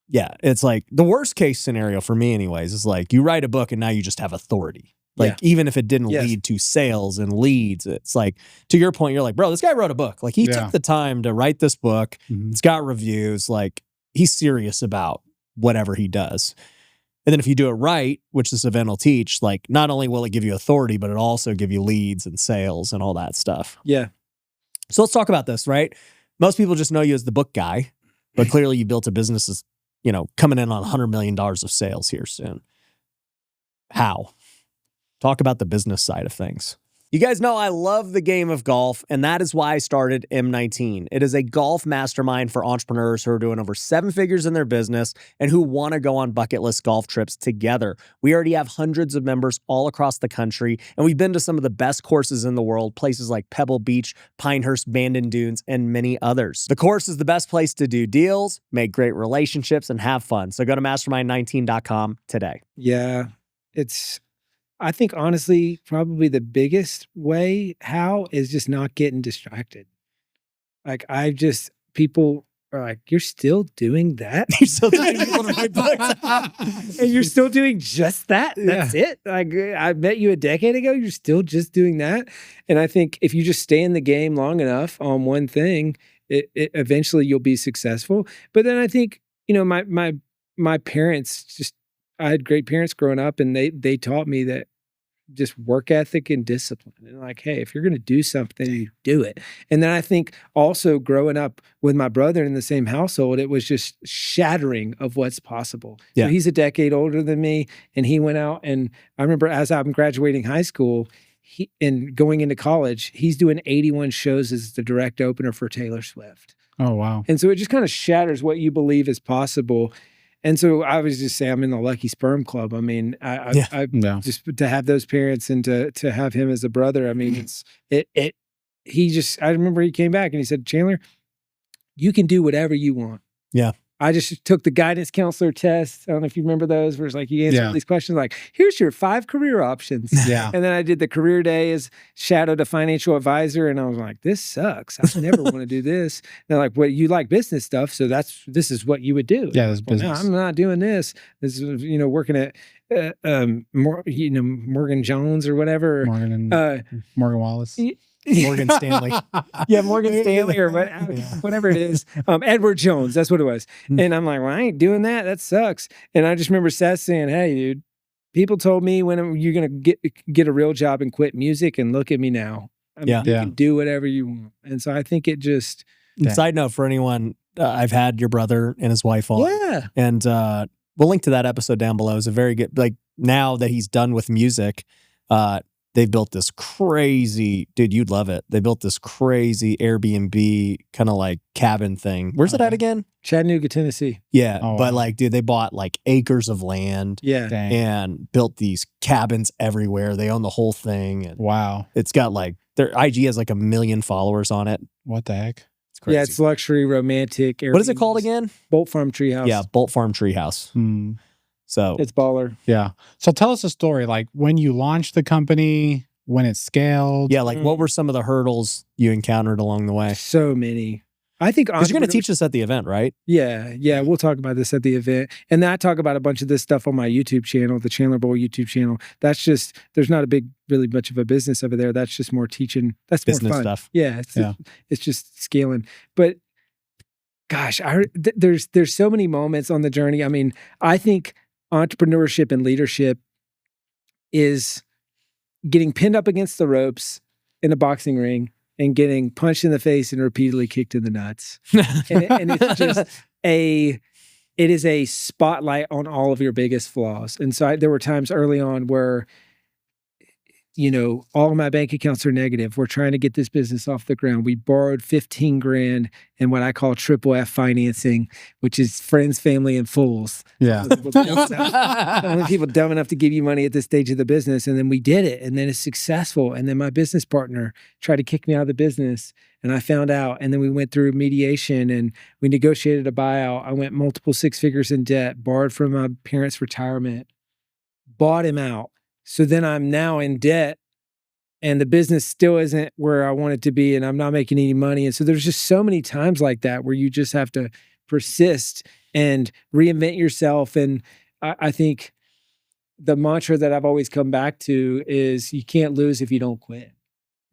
yeah, it's like the worst case scenario for me anyways, is like you write a book and now you just have authority. Like, even if it didn't lead to sales and leads, it's like, to your point, you're like, bro, this guy wrote a book. Like, he took the time to write this book. Mm-hmm. It's got reviews. Like, he's serious about whatever he does. And then if you do it right, which this event will teach, like, not only will it give you authority, but it'll also give you leads and sales and all that stuff. Yeah. So let's talk about this, right? Most people just know you as the book guy, but clearly you built a business that's, coming in on $100 million of sales here soon. How? Talk about the business side of things. You guys know I love the game of golf, and that is why I started M19. It is a golf mastermind for entrepreneurs who are doing over 7 figures in their business and who want to go on bucket list golf trips together. We already have hundreds of members all across the country, and we've been to some of the best courses in the world, places like Pebble Beach, Pinehurst, Bandon Dunes, and many others. The course is the best place to do deals, make great relationships, and have fun. So go to mastermind19.com today. Yeah, I think, honestly, probably the biggest way how is just not getting distracted. Like, people are like, you're still doing that? You're still doing people to write books? And you're still doing just that? That's it? Like, I met you a decade ago, you're still just doing that? And I think if you just stay in the game long enough on one thing, it eventually you'll be successful. But then I think, my parents I had great parents growing up, and they taught me that just work ethic and discipline. And like, hey, if you're going to do something, you do it. And then I think also growing up with my brother in the same household, it was just shattering of what's possible. Yeah. So he's a decade older than me, and he went out, and I remember as I'm graduating high school and going into college, he's doing 81 shows as the direct opener for Taylor Swift. Oh, wow. And so it just kind of shatters what you believe is possible. And so I was just saying, I'm in the lucky sperm club. I mean, I just to have those parents and to have him as a brother. I mean, I remember he came back and he said, Chandler, you can do whatever you want. Yeah. I just took the guidance counselor test. I don't know if you remember those, where it's like you answer all these questions like, here's your 5 career options. Yeah. And then I did the career day as shadowed a financial advisor, and I was like, this sucks. I never want to do this. And they're like, well, you like business stuff, so this is what you would do. Yeah, that's business. No, I'm not doing this. This is working at Morgan Jones or whatever. Morgan Wallace. Morgan Stanley. Yeah, Morgan Stanley or whatever it is. Edward Jones, that's what it was. And I'm like, well, I ain't doing that. That sucks. And I just remember Seth saying, hey, dude, people told me when you're going to get a real job and quit music, and look at me now. I mean, you can do whatever you want. And so I think it just... Side note for anyone I've had your brother and his wife on. Yeah. And we'll link to that episode down below. It's a very good, like, now that he's done with music, they've built this crazy, dude, you'd love it. They built this crazy Airbnb kind of like cabin thing. Where's it at again? Chattanooga, Tennessee. Yeah. Oh, but wow. like, dude, they bought like acres of land Yeah. Dang. and built these cabins everywhere. They own the whole thing. And Wow. it's got like, their IG has like 1 million followers on it. What the heck? It's crazy. Yeah, it's luxury, romantic. What is it called again? Bolt Farm Treehouse. Yeah, Bolt Farm Treehouse. Hmm. So It's baller. Yeah. So tell us a story, like when you launched the company, when it scaled. yeah, like what were some of the hurdles you encountered along the way? So many. I think Because you're going to teach us at the event, right? Yeah, we'll talk about this at the event. And then I talk about a bunch of this stuff on my YouTube channel, the Chandler Bolt YouTube channel. That's just, there's not really much of a business over there. That's just more teaching. That's Business more fun. stuff. Yeah, Yeah. it's just scaling. But gosh, there's so many moments on the journey. I mean, I think entrepreneurship and leadership is getting pinned up against the ropes in a boxing ring and getting punched in the face and repeatedly kicked in the nuts. And it's just it is a spotlight on all of your biggest flaws. And so there were times early on where, you know, all of my bank accounts are negative. We're trying to get this business off the ground. We borrowed 15 grand in what I call triple F financing, which is friends, family, and fools. Yeah. Only people dumb enough to give you money at this stage of the business. And then we did it. And then it's successful. And then my business partner tried to kick me out of the business. And I found out. And then we went through mediation and we negotiated a buyout. I went multiple 6 figures in debt, borrowed from my parents' retirement, bought him out. So then I'm now in debt and the business still isn't where I want it to be and I'm not making any money. And so there's just so many times like that where you just have to persist and reinvent yourself. And I think the mantra that I've always come back to is you can't lose if you don't quit.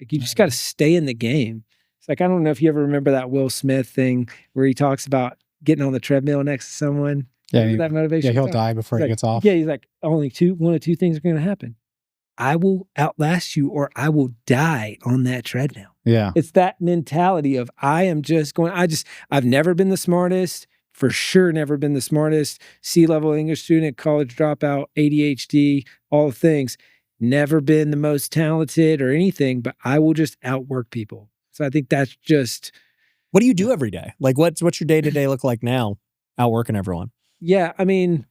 Like you just got to stay in the game. It's like, I don't know if you ever remember that Will Smith thing where he talks about getting on the treadmill next to someone. Yeah. Remember that motivation? Yeah. He'll talk? die before He's he like, gets off. Yeah, he's like, only one of two things are going to happen. I will outlast you or I will die on that treadmill. Yeah. It's that mentality of I've never been the smartest, for sure never been the smartest, C-level English student, college dropout, ADHD, all the things. Never been the most talented or anything, but I will just outwork people. So I think that's just... What do you do every day? Like what's your day-to-day look like now, outworking everyone? Yeah, I mean,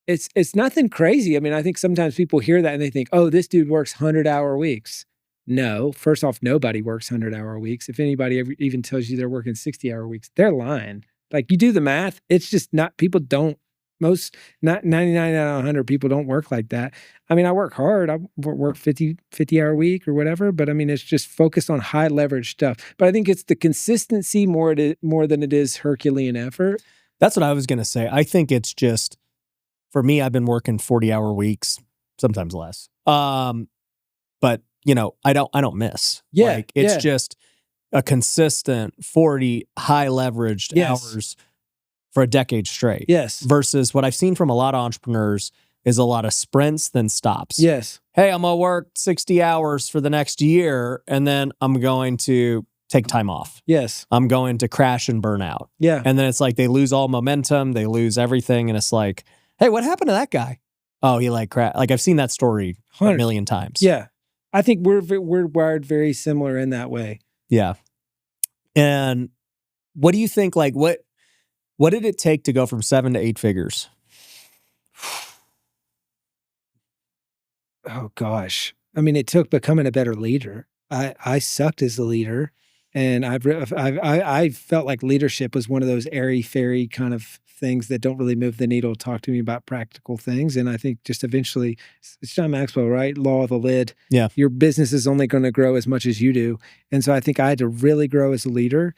it's nothing crazy. I mean, I think sometimes people hear that and they think, oh, this dude works 100-hour weeks. No, first off, nobody works 100-hour weeks. If anybody ever even tells you they're working 60-hour weeks, they're lying. Like you do the math, it's just not, people don't, most, not 99 out of 100 people don't work like that. I mean, I work hard. I work 50-hour week or whatever, but I mean, it's just focused on high leverage stuff. But I think it's the consistency more than it is Herculean effort. That's what I was going to say. I think it's just, for me, I've been working 40-hour weeks, sometimes less. But you know, I don't miss. Yeah, like it's just a consistent 40 high leveraged hours for a decade straight. Yes. Versus what I've seen from a lot of entrepreneurs is a lot of sprints, then stops. Yes. Hey, I'm gonna work 60 hours for the next year, and then I'm going to take time off. Yes. I'm going to crash and burn out. Yeah. And then it's like they lose all momentum, they lose everything, and it's like, hey, what happened to that guy? Oh, he like crashed. Like I've seen that story 100. a million times. Yeah. I think we're wired very similar in that way. Yeah. And what do you think, like what did it take to go from 7 to 8 figures? Oh gosh. I mean, it took becoming a better leader. I sucked as a leader, and I felt like leadership was one of those airy-fairy kind of things that don't really move the needle. Talk to me about practical things. And I think just eventually, it's John Maxwell, right? Law of the lid. Yeah. Your business is only going to grow as much as you do. And so I think I had to really grow as a leader.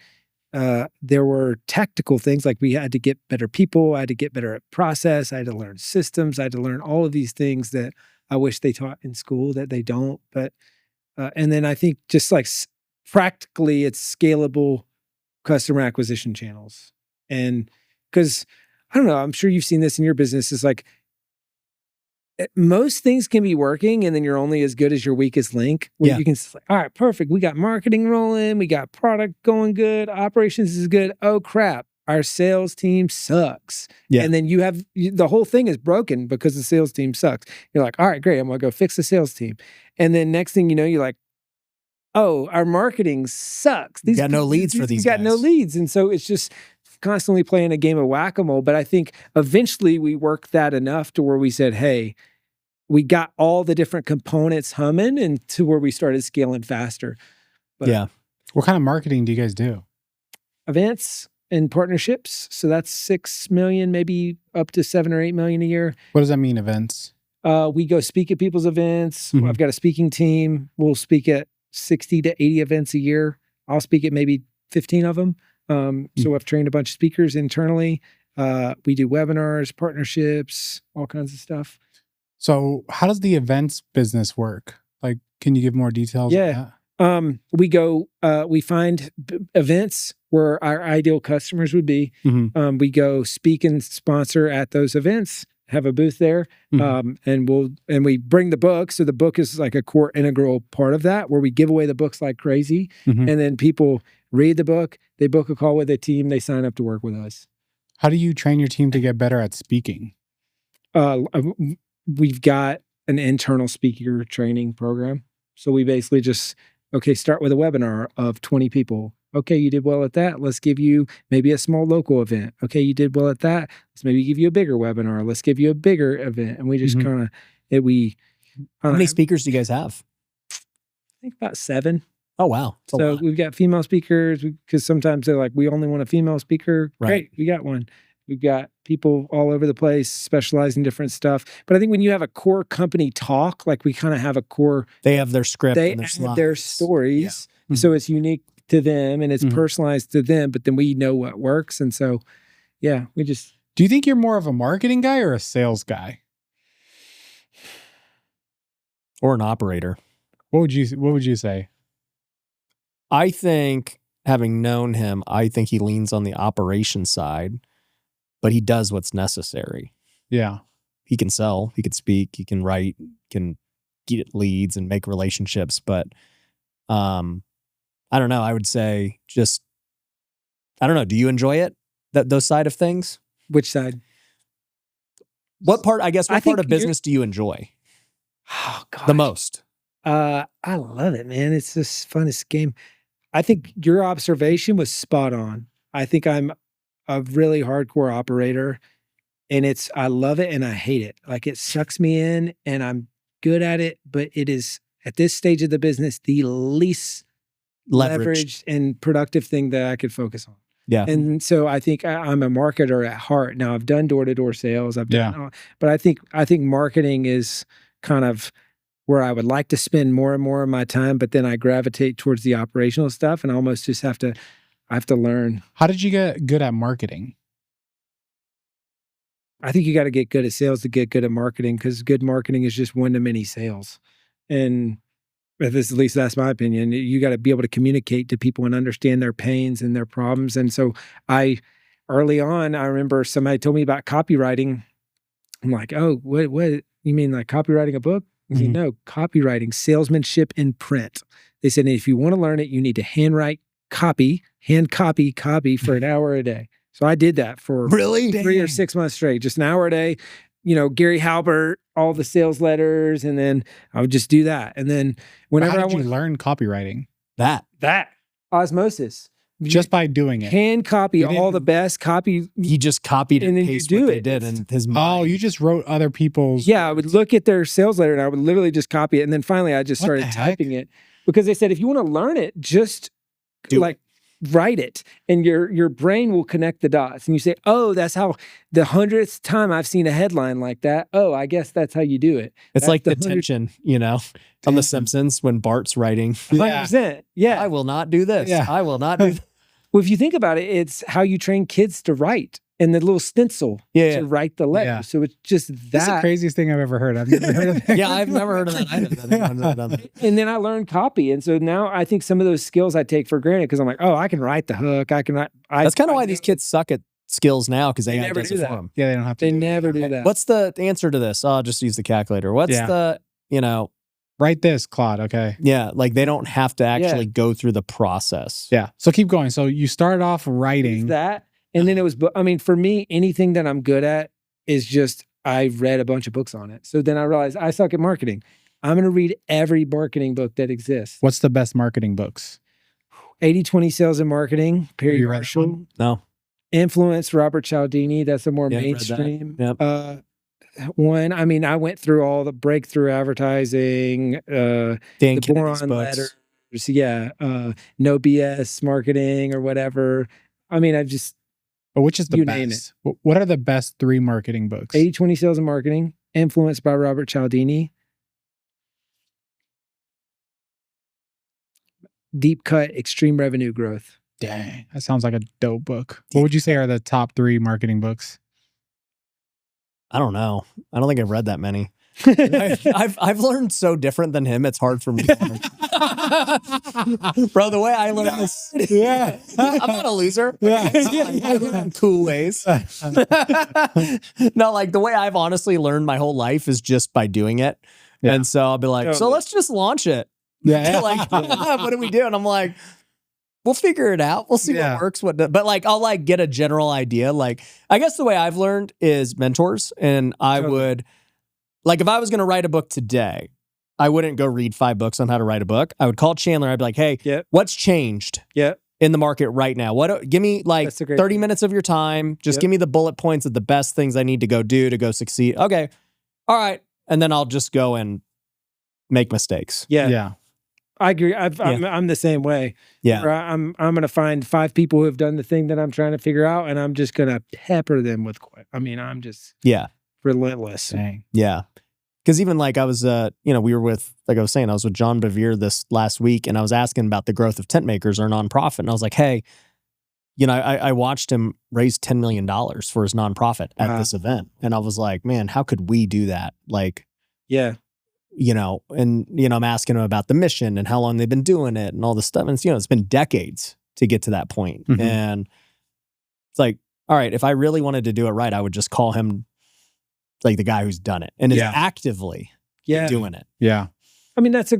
There were tactical things like we had to get better people. I had to get better at process. I had to learn systems. I had to learn all of these things that I wish they taught in school that they don't. But, and then I think just like practically it's scalable customer acquisition channels. And because I don't know, I'm sure you've seen this in your business. It's like most things can be working and then you're only as good as your weakest link. Where you can say, all right, perfect. We got marketing rolling. We got product going good. Operations is good. Oh crap. our sales team sucks. Yeah. And then the whole thing is broken because the sales team sucks. You're like, all right, great. I'm going to go fix the sales team. And then next thing you know, you're like, oh, our marketing sucks. You got no leads for these guys. You got no leads. And so it's just constantly playing a game of whack-a-mole. But I think eventually we worked that enough to where we said, hey, we got all the different components humming and to where we started scaling faster. But yeah. What kind of marketing do you guys do? Events and partnerships. So that's 6 million, maybe up to 7 or 8 million a year. What does that mean, events? We go speak at people's events. Mhm. I've got a speaking team. We'll speak at 60 to 80 events a year. I'll speak at maybe 15 of them. So I've trained a bunch of speakers internally. We do webinars, partnerships, all kinds of stuff. So how does the events business work? Like, can you give more details? Yeah. On We go, we find events where our ideal customers would be. Mhm. We go speak and sponsor at those events, have a booth there. Mhm. And we bring the book. So the book is like a core integral part of that, where we give away the books like crazy. Mhm. And then people read the book, they book a call with a team, they sign up to work with us. How do you train your team to get better at speaking? We've got an internal speaker training program. So we basically just, okay, start with a webinar of 20 people. Okay, you did well at that. Let's give you maybe a small local event. Okay, you did well at that. Let's maybe give you a bigger webinar. Let's give you a bigger event. And we just kind of, How many speakers do you guys have? I think about 7. Oh, wow. That's a So lot. we've got female speakers because sometimes they're like, we only want a female speaker. Right. Great, we got one. We've got people all over the place specialize in different stuff. But I think when you have a core company talk, like we kind of have a core, They have their script they and their add slides. their stories. Yeah. So it's unique to them and it's Mhm. personalized to them, but then we know what works. And so, yeah, we just, Do you think you're more of a marketing guy or a sales guy? Or an operator. What would you say? I think, having known him, I think he leans on the operation side, but he does what's necessary. Yeah. He can sell, he can speak, he can write, can get leads and make relationships. But I don't know. I would say just, I don't know. Do you enjoy it? Those side of things? which side? What part, I guess, I what think part of business do you enjoy Oh, God. the most? I love it, man. It's the funnest game. I think your observation was spot on. I think I'm a really hardcore operator and I love it and I hate it. Like it sucks me in and I'm good at it, but it is at this stage of the business, the least Leverage. leveraged and productive thing that I could focus on. Yeah. And so I think I'm a marketer at heart. Now I've done door-to-door sales. I've done, but I think marketing is kind of where I would like to spend more and more of my time, but then I gravitate towards the operational stuff and I almost just I have to learn. How did you get good at marketing? I think you got to get good at sales to get good at marketing because good marketing is just one-to-many sales. And at least that's my opinion. You got to be able to communicate to people and understand their pains and their problems. And so early on, I remember somebody told me about copywriting. I'm like, oh, what you mean like copywriting a book? I said, no, copywriting, salesmanship in print. They said, if you want to learn it, you need to hand copy for an hour a day. So I did that for Really? 3 or 6 months straight, just an hour a day. Gary Halbert, all the sales letters, and then I would just do that. And then whenever How did you learn copywriting? That. osmosis, Just by doing it. hand copy You all the best copy. He just copied And and then you pasted do what they it. did in his Oh, mind. you just wrote other people's. Yeah, I would look at their sales letter and I would literally just copy it. And then finally I just What the started heck? typing it because they said, if you want to learn it, just Do like write it and your brain will connect the dots. And you say, oh, that's how the 100th time I've seen a headline like that. Oh, I guess that's how you do it. It's That's like the 100 tension, on Damn. The Simpsons when Bart's writing. 100%. Yeah. I will not do this. Yeah. I will not do this. Well, if you think about it, it's how you train kids to write and the little stencil Yeah. to write the letter. Yeah. So it's just That's the that. craziest thing I've ever heard. I've never heard of it. Yeah, I've never heard of that either. I've never done that. And then I learned copy. And so now I think some of those skills I take for granted because I'm like, oh, I can write the hook. I can write. That's kind of why these kids suck at skills now, because AI never does do it that. for them. Yeah, they don't have to. They never do that. What's the answer to this? I'll just use the calculator. What's Yeah. the, Write this, Claude. Okay. yeah, like they don't have to actually go through the process. Yeah. So keep going. So you started off It's writing. that. And then it was, I mean, for me, anything that I'm good at is just, I've read a bunch of books on it. So then I realized I suck at marketing. I'm going to read every marketing book that exists. What's the best marketing books? 80/20 Sales and Marketing, Perry you read that Marshall. one? No. Influence, Robert Cialdini. That's a more Yeah, I've read that. mainstream Yep. one. I mean, I went through all the breakthrough advertising, Dan the Kennedy's boron books. letters. Yeah. No BS marketing or whatever. I mean, I've just, But which is the You name best? What are the best 3 marketing books? 80/20 Sales and Marketing, Influence by Robert Cialdini, Deep Cut, Extreme Revenue Growth. Dang, that sounds like a dope book. What would you say are the top 3 marketing books? I don't know. I don't think I've read that many. I've learned so different than him. It's hard for me. Bro, the way I learned this, Yeah. I'm not a loser. Yeah. I learn cool ways. No, like the way I've honestly learned my whole life is just by doing it. Yeah. And so I'll be like, so Totally. let's just launch it. Yeah. Like, what do we do? And I'm like, we'll figure it out. We'll see Yeah. what works. But like, I'll like get a general idea. Like, I guess the way I've learned is mentors. And I Totally. would, like, if I was going to write a book today, I wouldn't go read 5 books on how to write a book. I would call Chandler. I'd be like, hey, Yep. what's changed Yep. in the market right now? Give me like That's a great 30 point. minutes of your time. Just Yep. give me the bullet points of the best things I need to go do to go succeed. Okay. All right. And then I'll just go and make mistakes. Yeah. Yeah. I agree. I'm the same way. Yeah. Where I'm going to find 5 people who have done the thing that I'm trying to figure out, and I'm just going to pepper them with. I'm just Yeah. relentless. Dang. Yeah. Because even like I was, we were with, like I was saying, I was with John Bevere this last week, and I was asking about the growth of tent makers, our nonprofit. And I was like, hey, I watched him raise $10 million for his nonprofit at Wow. this event. And I was like, man, how could we do that? Like, Yeah. I'm asking him about the mission and how long they've been doing it and all this stuff. And it's been decades to get to that point. Mhm. And it's like, all right, if I really wanted to do it right, I would just call him like the guy who's done it and is Yeah. actively Yeah. doing it. Yeah. I mean, that's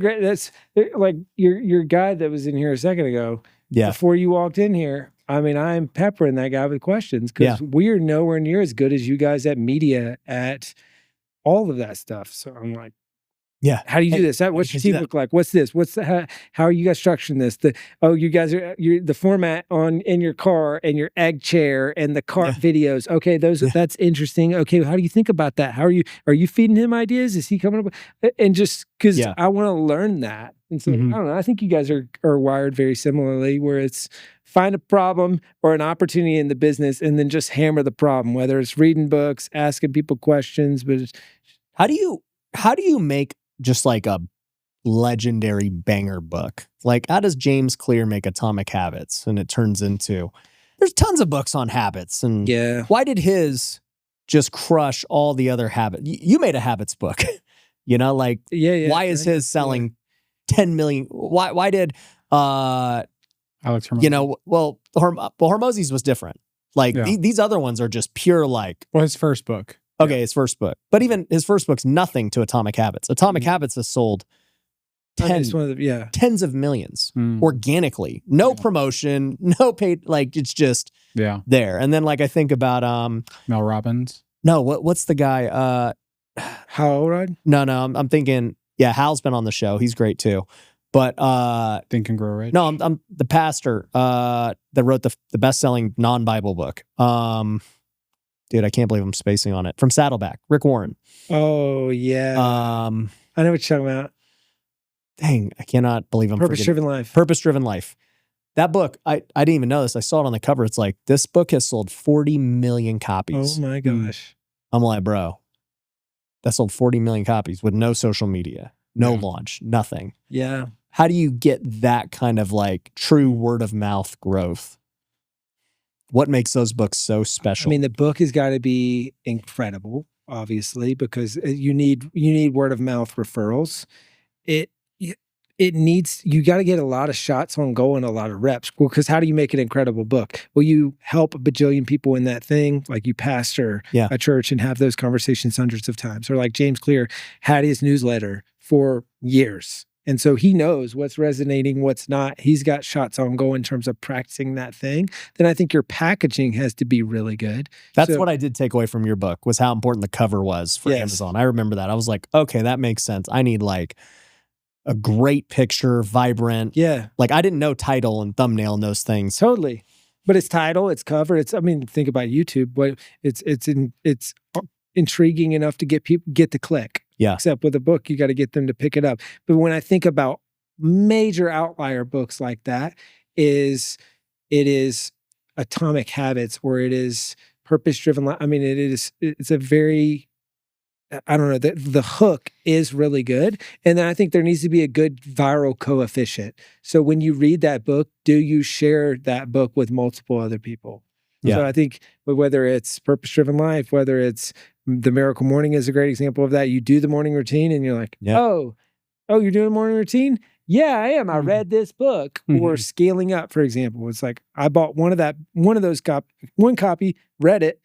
like your guy that was in here a second ago. Yeah. Before you walked in here, I mean, I'm peppering that guy with questions because we are nowhere near as good as you guys at media at all of that stuff. So I'm like, Yeah. how do you do this? What's your do team that? look like? What's this? How are you guys structuring this? You guys are the format in your car and your egg chair and the cart videos. Okay, that's interesting. Okay, how do you think about that? Are you feeding him ideas? Is he coming up and just because I want to learn that. And so I don't know. I think you guys are wired very similarly, where it's find a problem or an opportunity in the business and then just hammer the problem, whether it's reading books, asking people questions, but How do you make just like a legendary banger book? Like, how does James Clear make Atomic Habits? And it turns into, there's tons of books on habits. And yeah. why did his just crush all the other habits? You made a habits book, like, why is his selling 10 million? Why did, Alex Hormozy. Hormozy's was different. Like these other ones are just pure like. Well, his first book. Okay, his first book. But even his first book's nothing to Atomic Habits. Atomic Habits has sold tens of millions organically. No promotion, no paid, like it's just there. And then like I think about Mel Robbins. No, what's the guy? Hal Rod? No, I'm thinking, Hal's been on the show. He's great too. But Think and Grow Rich. No, I'm the pastor that wrote the best-selling non-Bible book. Dude, I can't believe I'm spacing on it. From Saddleback, Rick Warren. Oh yeah. I know what you're talking about. Dang, I cannot believe I'm Purpose-Driven Life. Purpose-Driven Life. That book, I didn't even know this. I saw it on the cover. It's like, this book has sold 40 million copies. Oh my gosh. I'm like, bro, that sold 40 million copies with no social media, no launch, nothing. Yeah. How do you get that kind of like true word of mouth growth? What makes those books so special? I mean, the book has got to be incredible, obviously, because you need word of mouth referrals. It needs, you got to get a lot of shots on goal and a lot of reps. Well, because how do you make an incredible book? Well, you help a bajillion people in that thing, like you pastor a church and have those conversations hundreds of times. Or like James Clear had his newsletter for years. And so he knows what's resonating, what's not. He's got shots on goal in terms of practicing that thing. Then I think your packaging has to be really good. That's what I did take away from your book, was how important the cover was for Yes. Amazon. I remember that. I was like, okay, that makes sense. I need like a great picture, vibrant. Yeah. Like I didn't know title and thumbnail and those things. Totally. But it's title, it's cover. Think about YouTube. But it's intriguing enough to get people the click. Yeah. Except with a book, you got to get them to pick it up. But when I think about major outlier books like that, it is Atomic Habits, or it is Purpose Driven. It's a very, I don't know, the hook is really good. And then I think there needs to be a good viral coefficient. So when you read that book, do you share that book with multiple other people? Yeah. So I think whether it's Purpose Driven Life, whether it's The Miracle Morning is a great example of that. You do the morning routine and you're like, oh, you're doing a morning routine? Yeah, I am. I read this book. Or Scaling Up, for example. It's like, I bought one copy, read it.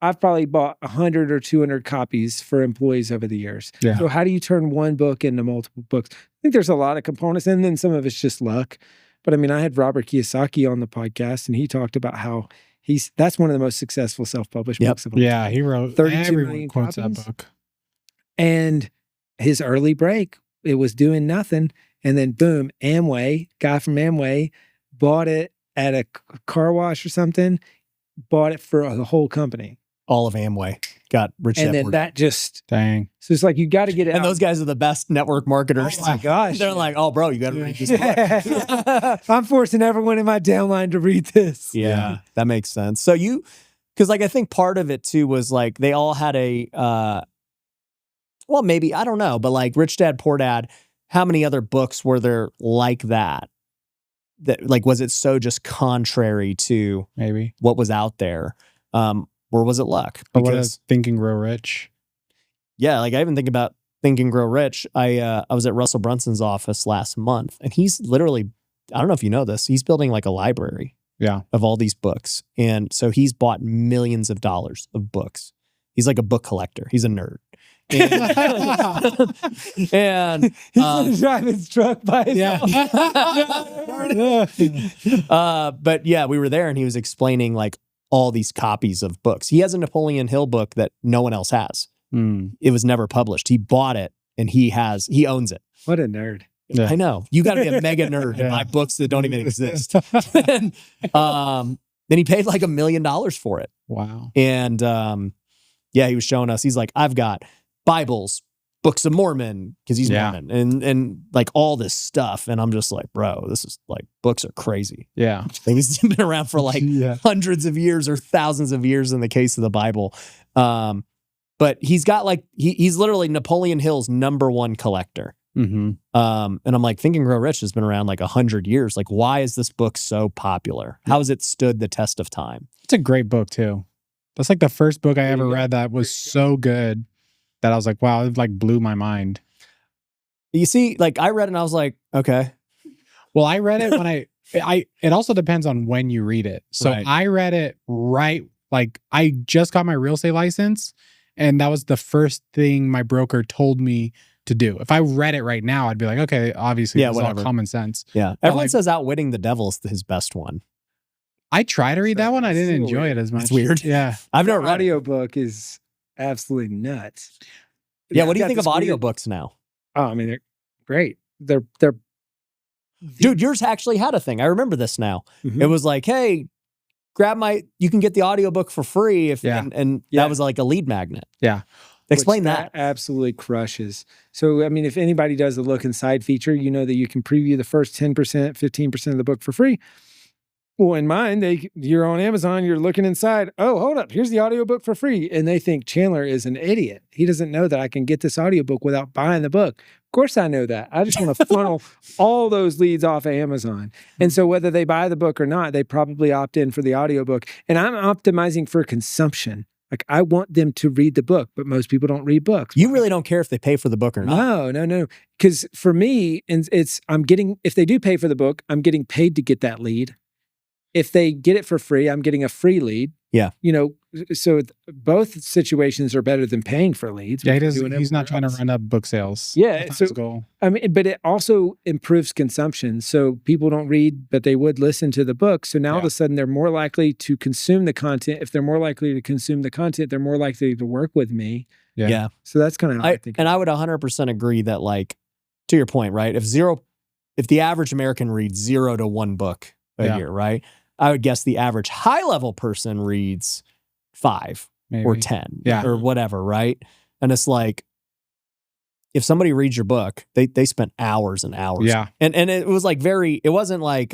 I've probably bought 100 or 200 copies for employees over the years. Yeah. So how do you turn one book into multiple books? I think there's a lot of components, and then some of it's just luck. But I had Robert Kiyosaki on the podcast, and he talked about how that's one of the most successful self-published books of all time. Yeah, he wrote 32 everyone million quotes copies. that book. And his early break, it was doing nothing. And then boom, guy from Amway bought it at a car wash or something, bought it for the whole company. All of Amway got rich. And network. then that just, Dang. so it's like, you got to get it And out. those guys are the best network marketers. Oh my gosh. They're like, oh, bro, you got to read this book. I'm forcing everyone in my downline to read this. Yeah, that makes sense. So because like I think part of it too was like they all had well, maybe, I don't know, but like Rich Dad, Poor Dad, how many other books were there like that? That like, was it so just contrary to Maybe. what was out there? Or was it luck? But what is Think and Grow Rich? Yeah, like I even think about Think and Grow Rich. I was at Russell Brunson's office last month, and he's literally, I don't know if you know this, he's building like a library of all these books. And so he's bought millions of dollars of books. He's like a book collector. He's a nerd. And He's gonna drive his truck by himself. But yeah, we were there and he was explaining like all these copies of books. He has a Napoleon Hill book that no one else has. It was never published. He bought it and he owns it. What a nerd. Yeah. I know. You got to be a mega nerd to buy books that don't even exist. Then he paid like $1 million for it. Wow. And he was showing us, he's like, I've got Bibles, Books of Mormon, because he's Mormon, and like all this stuff. And I'm just like, bro, this is like, books are crazy. Yeah. Things have been around for like hundreds of years or thousands of years in the case of the Bible. But he's got like, he's literally Napoleon Hill's #1 collector. Mm-hmm. And I'm like, Think and Grow Rich has been around like 100 years. Like, why is this book so popular? How has it stood the test of time? It's a great book too. That's like the first book I ever read that was so good that I was like, wow, it like blew my mind. You see, like I read it and I was like, okay. Well, I read it when it also depends on when you read it. So Right. I read it like I just got my real estate license, and that was the first thing my broker told me to do. If I read it right now, I'd be like, okay, obviously, this is all common sense. Yeah. Everyone says Outwitting the Devil is his best one. I tried to read that one. I didn't enjoy it as much. It's weird. Yeah. I've never read it. Audiobook is absolutely nuts. Yeah. What do you Got think of this weird- audiobooks now? Oh, I mean, they're great. They're Dude, yours actually had a thing. I remember this now. Mhm. It was like, hey, you can get the audiobook for free and Yeah. that was like a lead magnet. Yeah. Explain which that. absolutely crushes. So, I mean, if anybody does the look inside feature, you know that you can preview the first 10%, 15% of the book for free. Well, in mine, you're on Amazon, you're looking inside. Oh, hold up. Here's the audiobook for free. And they think Chandler is an idiot. He doesn't know that I can get this audiobook without buying the book. Of course I know that. I just want to funnel all those leads off of Amazon. And so whether they buy the book or not, they probably opt in for the audiobook. And I'm optimizing for consumption. Like I want them to read the book, but most people don't read books. You really don't care if they pay for the book or not. No. Because for me, if they do pay for the book, I'm getting paid to get that lead. if they get it for free, I'm getting a free lead. Yeah. You know, so both situations are better than paying for leads. Yeah, he's not trying to run up book sales. Yeah. That's not So his goal. I mean, but it also improves consumption. So people don't read, but they would listen to the book. So now all of a sudden they're more likely to consume the content. If they're more likely to consume the content, they're more likely to work with me. Yeah. So that's kind of how I think. And I would 100% agree that, like, to your point, right? If the average American reads 0 to 1 book a year, right? I would guess the average high level person reads 5 Maybe. or 10 Yeah. or whatever, right? And it's like, if somebody reads your book, they spent hours and hours. Yeah. And it was like it wasn't like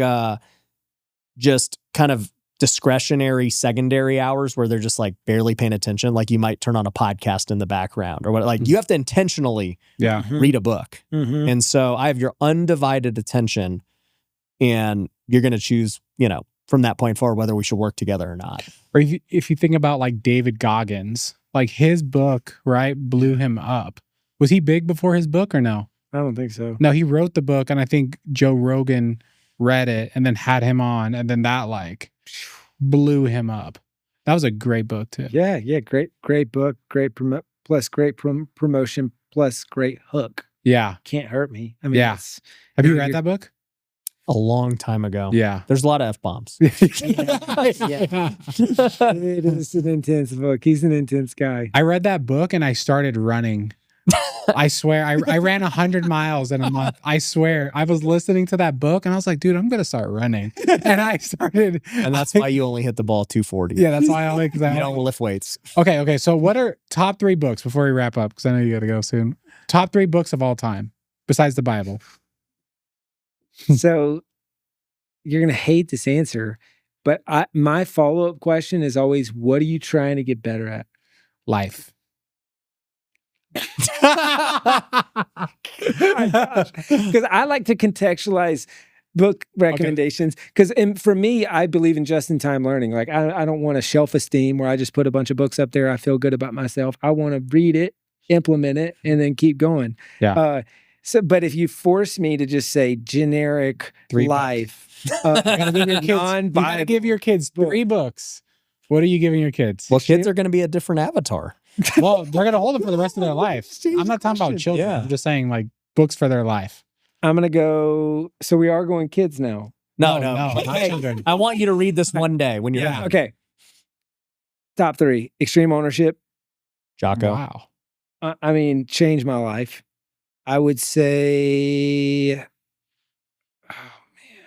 just kind of discretionary secondary hours where they're just like barely paying attention. Like you might turn on a podcast in the background or what. Like you have to intentionally read a book. Mm-hmm. And so I have your undivided attention, and you're going to choose, you know, from that point forward, whether we should work together or not. Or if you think about like David Goggins, like his book, right, blew him up. Was he big before his book or no? I don't think so. No, he wrote the book, and I think Joe Rogan read it and then had him on, and then that like blew him up. That was a great book too. Yeah. Great book. Great promotion plus great hook. Yeah. Can't hurt me. I mean, Yeah. Have you read that book? A long time ago. Yeah. There's a lot of F-bombs. It is an intense book. He's an intense guy. I read that book and I started running. I swear, I ran 100 miles in a month. I swear, I was listening to that book and I was like, dude, I'm going to start running. And I started. And that's why you only hit the ball 240. Yeah, that's why I only. You don't lift weights. Okay. So what are top 3 books before we wrap up? Because I know you got to go soon. Top 3 books of all time, besides the Bible. So you're going to hate this answer, but my follow-up question is always, what are you trying to get better at? Life. Because I like to contextualize book recommendations. Because for me, I believe in just-in-time learning. Like I don't want a shelf esteem where I just put a bunch of books up there. I feel good about myself. I want to read it, implement it, and then keep going. Yeah. But if you force me to just say generic 3 life, you gotta give your kids 3 books. What are you giving your kids? Well, kids are going to be a different avatar. Well, they're going to hold them for the rest of their life. I'm not talking about children. Yeah. I'm just saying like books for their life. I'm going to go. So we are going kids now. No. not Hey, children. I want you to read this one day when you're Yeah. Okay. Top 3. Extreme Ownership. Jocko. Wow. I mean, changed my life. I would say, oh man.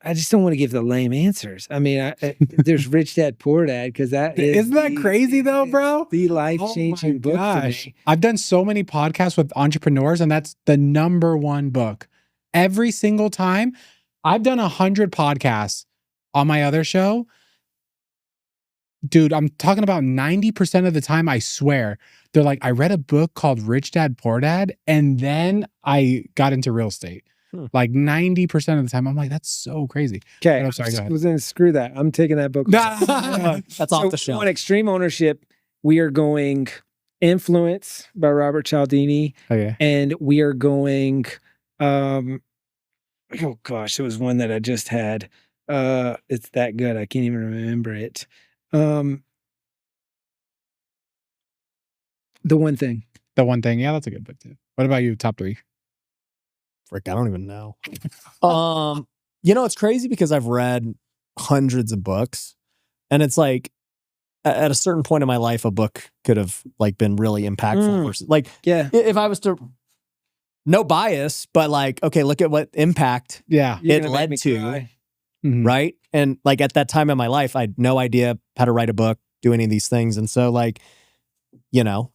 I just don't want to give the lame answers. I mean, there's Rich Dad Poor Dad because Isn't that crazy though, bro? The life-changing book for me. I've done so many podcasts with entrepreneurs, and that's the #1 book. Every single time. I've done 100 podcasts on my other show. Dude, I'm talking about 90% of the time, I swear. They're like, I read a book called Rich Dad Poor Dad, and then I got into real estate. Like 90% of the time, I'm like, that's so crazy. Okay, I'm sorry, go ahead. Was in screw that. I'm taking that book. That's off the shelf. On Extreme Ownership, we are going Influence by Robert Cialdini, Okay. and we are going. Oh gosh, it was one that I just had. It's that good. I can't even remember it. The One Thing. The One Thing. Yeah, that's a good book too. What about you? Top 3? Frick, I don't even know. You know, it's crazy because I've read hundreds of books, and it's like at a certain point in my life, a book could have like been really impactful. Versus, like, Yeah. if I was to, no bias, but like, okay, look at what impact Yeah. You're it gonna led make me to, cry. Mhm. right? And like at that time in my life, I had no idea how to write a book, do any of these things, and so like, you know,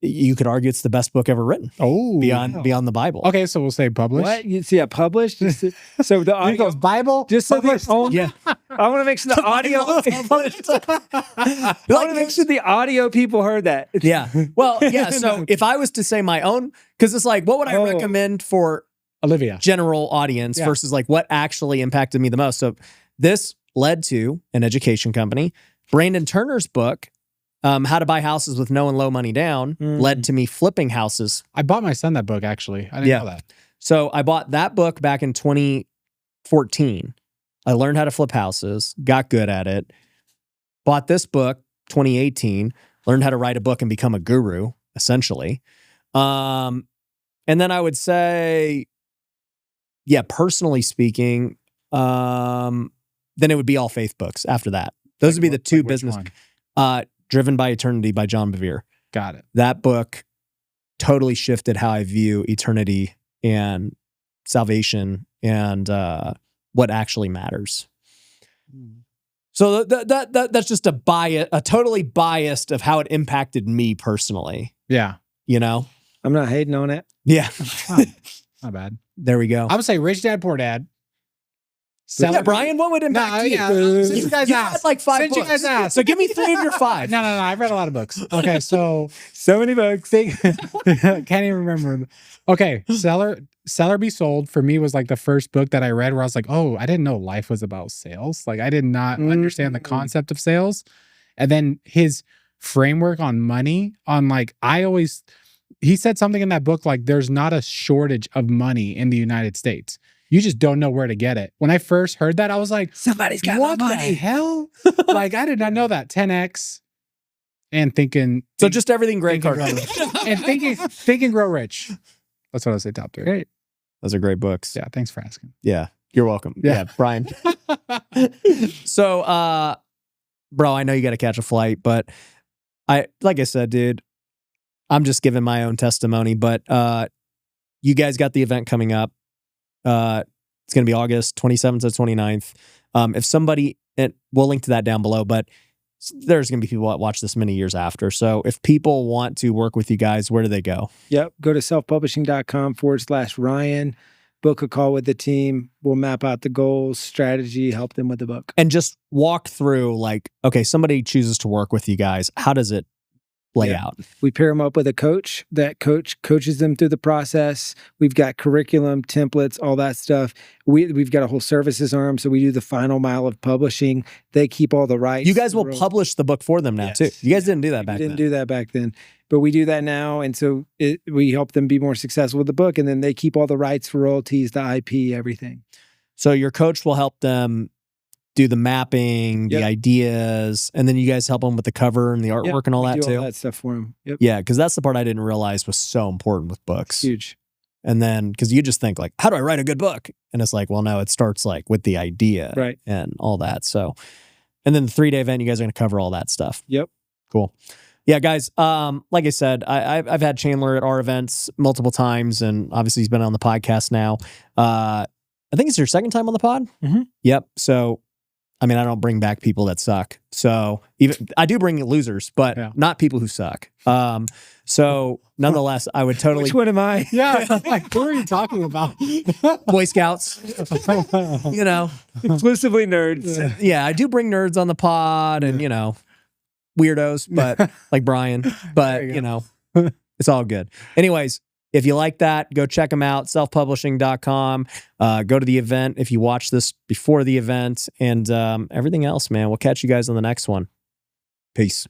you could argue it's the best book ever written Oh. beyond the Bible. Okay, so we'll say published. What? You see, I published? So the Here audio goes Bible. just so the only, Yeah. I want to make sure the audio. I want to make sure the audio people heard that. Yeah. Well, yeah. So if I was to say my own, because it's like, what would I Oh. recommend for Olivia. general audience Yeah. versus like what actually impacted me the most? So this led to an education company. Brandon Turner's book, How to Buy Houses with No and Low Money Down, led to me flipping houses. I bought my son that book actually. I didn't Yeah. know that. So I bought that book back in 2014. I learned how to flip houses, got good at it. Bought this book 2018, learned how to write a book and become a guru, essentially. And then I would say, yeah, personally speaking, then it would be all faith books after that. Those would be the two business. Driven by Eternity by John Bevere. Got it. That book totally shifted how I view eternity and salvation and what actually matters. So that's just a totally biased of how it impacted me personally. Yeah. You know? I'm not hating on it. Yeah. Not bad. There we go. I would say Rich Dad, Poor Dad. Yeah, Brian, what would impact you? Since you guys asked. Had like 5 Since books. you guys asked. So give me 3 of your 5. No. I've read a lot of books. Okay, so many books. can't even remember. Okay, Seller Be Sold for me was like the first book that I read where I was like, oh, I didn't know life was about sales. Like I did not understand the concept of sales. And then his framework on money, on like he said something in that book like there's not a shortage of money in the United States. You just don't know where to get it. When I first heard that, I was like, somebody's got what my the money. hell? Like, I did not know that. 10X and thinking. So just everything great card. And think and Grow Rich. That's what I would say top 3. Great. Those are great books. Yeah, thanks for asking. Yeah. You're welcome. Yeah, Brian. So, bro, I know you got to catch a flight, but like I said, dude, I'm just giving my own testimony, but you guys got the event coming up. It's going to be August 27th to 29th. If somebody, we'll link to that down below, but there's going to be people that watch this many years after. So if people want to work with you guys, where do they go? Yep. Go to selfpublishing.com/Ryan, book a call with the team. We'll map out the goals, strategy, help them with the book. And just walk through like, okay, somebody chooses to work with you guys. How does it lay out? We pair them up with a coach. That coach coaches them through the process. We've got curriculum, templates, all that stuff. We've got a whole services arm, so we do the final mile of publishing. They keep all the rights. You guys will publish the book for them now too. You guys didn't do that back then. We didn't do that back then, but we do that now, and so we help them be more successful with the book, and then they keep all the rights for royalties, the IP, everything. So your coach will help them do the mapping, the ideas, and then you guys help them with the cover and the artwork and all that too. All that stuff for them. Yep. Yeah, because that's the part I didn't realize was so important with books. Huge. And then, because you just think like, how do I write a good book? And it's like, well, no, it starts like with the idea, right, and all that. So, and then the 3-day event, you guys are going to cover all that stuff. Yep. Cool. Yeah, guys. Like I said, I've had Chandler at our events multiple times, and obviously he's been on the podcast now. I think it's your second time on the pod. Mm-hmm. Yep. So, I mean, I don't bring back people that suck. So even I do bring losers, but not people who suck. So nonetheless, I would totally. Which one am I? Yeah. Like, who are you talking about? Boy Scouts. You know, exclusively nerds. Yeah, I do bring nerds on the pod, and weirdos, but like Brian. But you know, it's all good. Anyways. If you like that, go check them out, selfpublishing.com. Go to the event if you watch this before the event, and everything else, man. We'll catch you guys on the next one. Peace.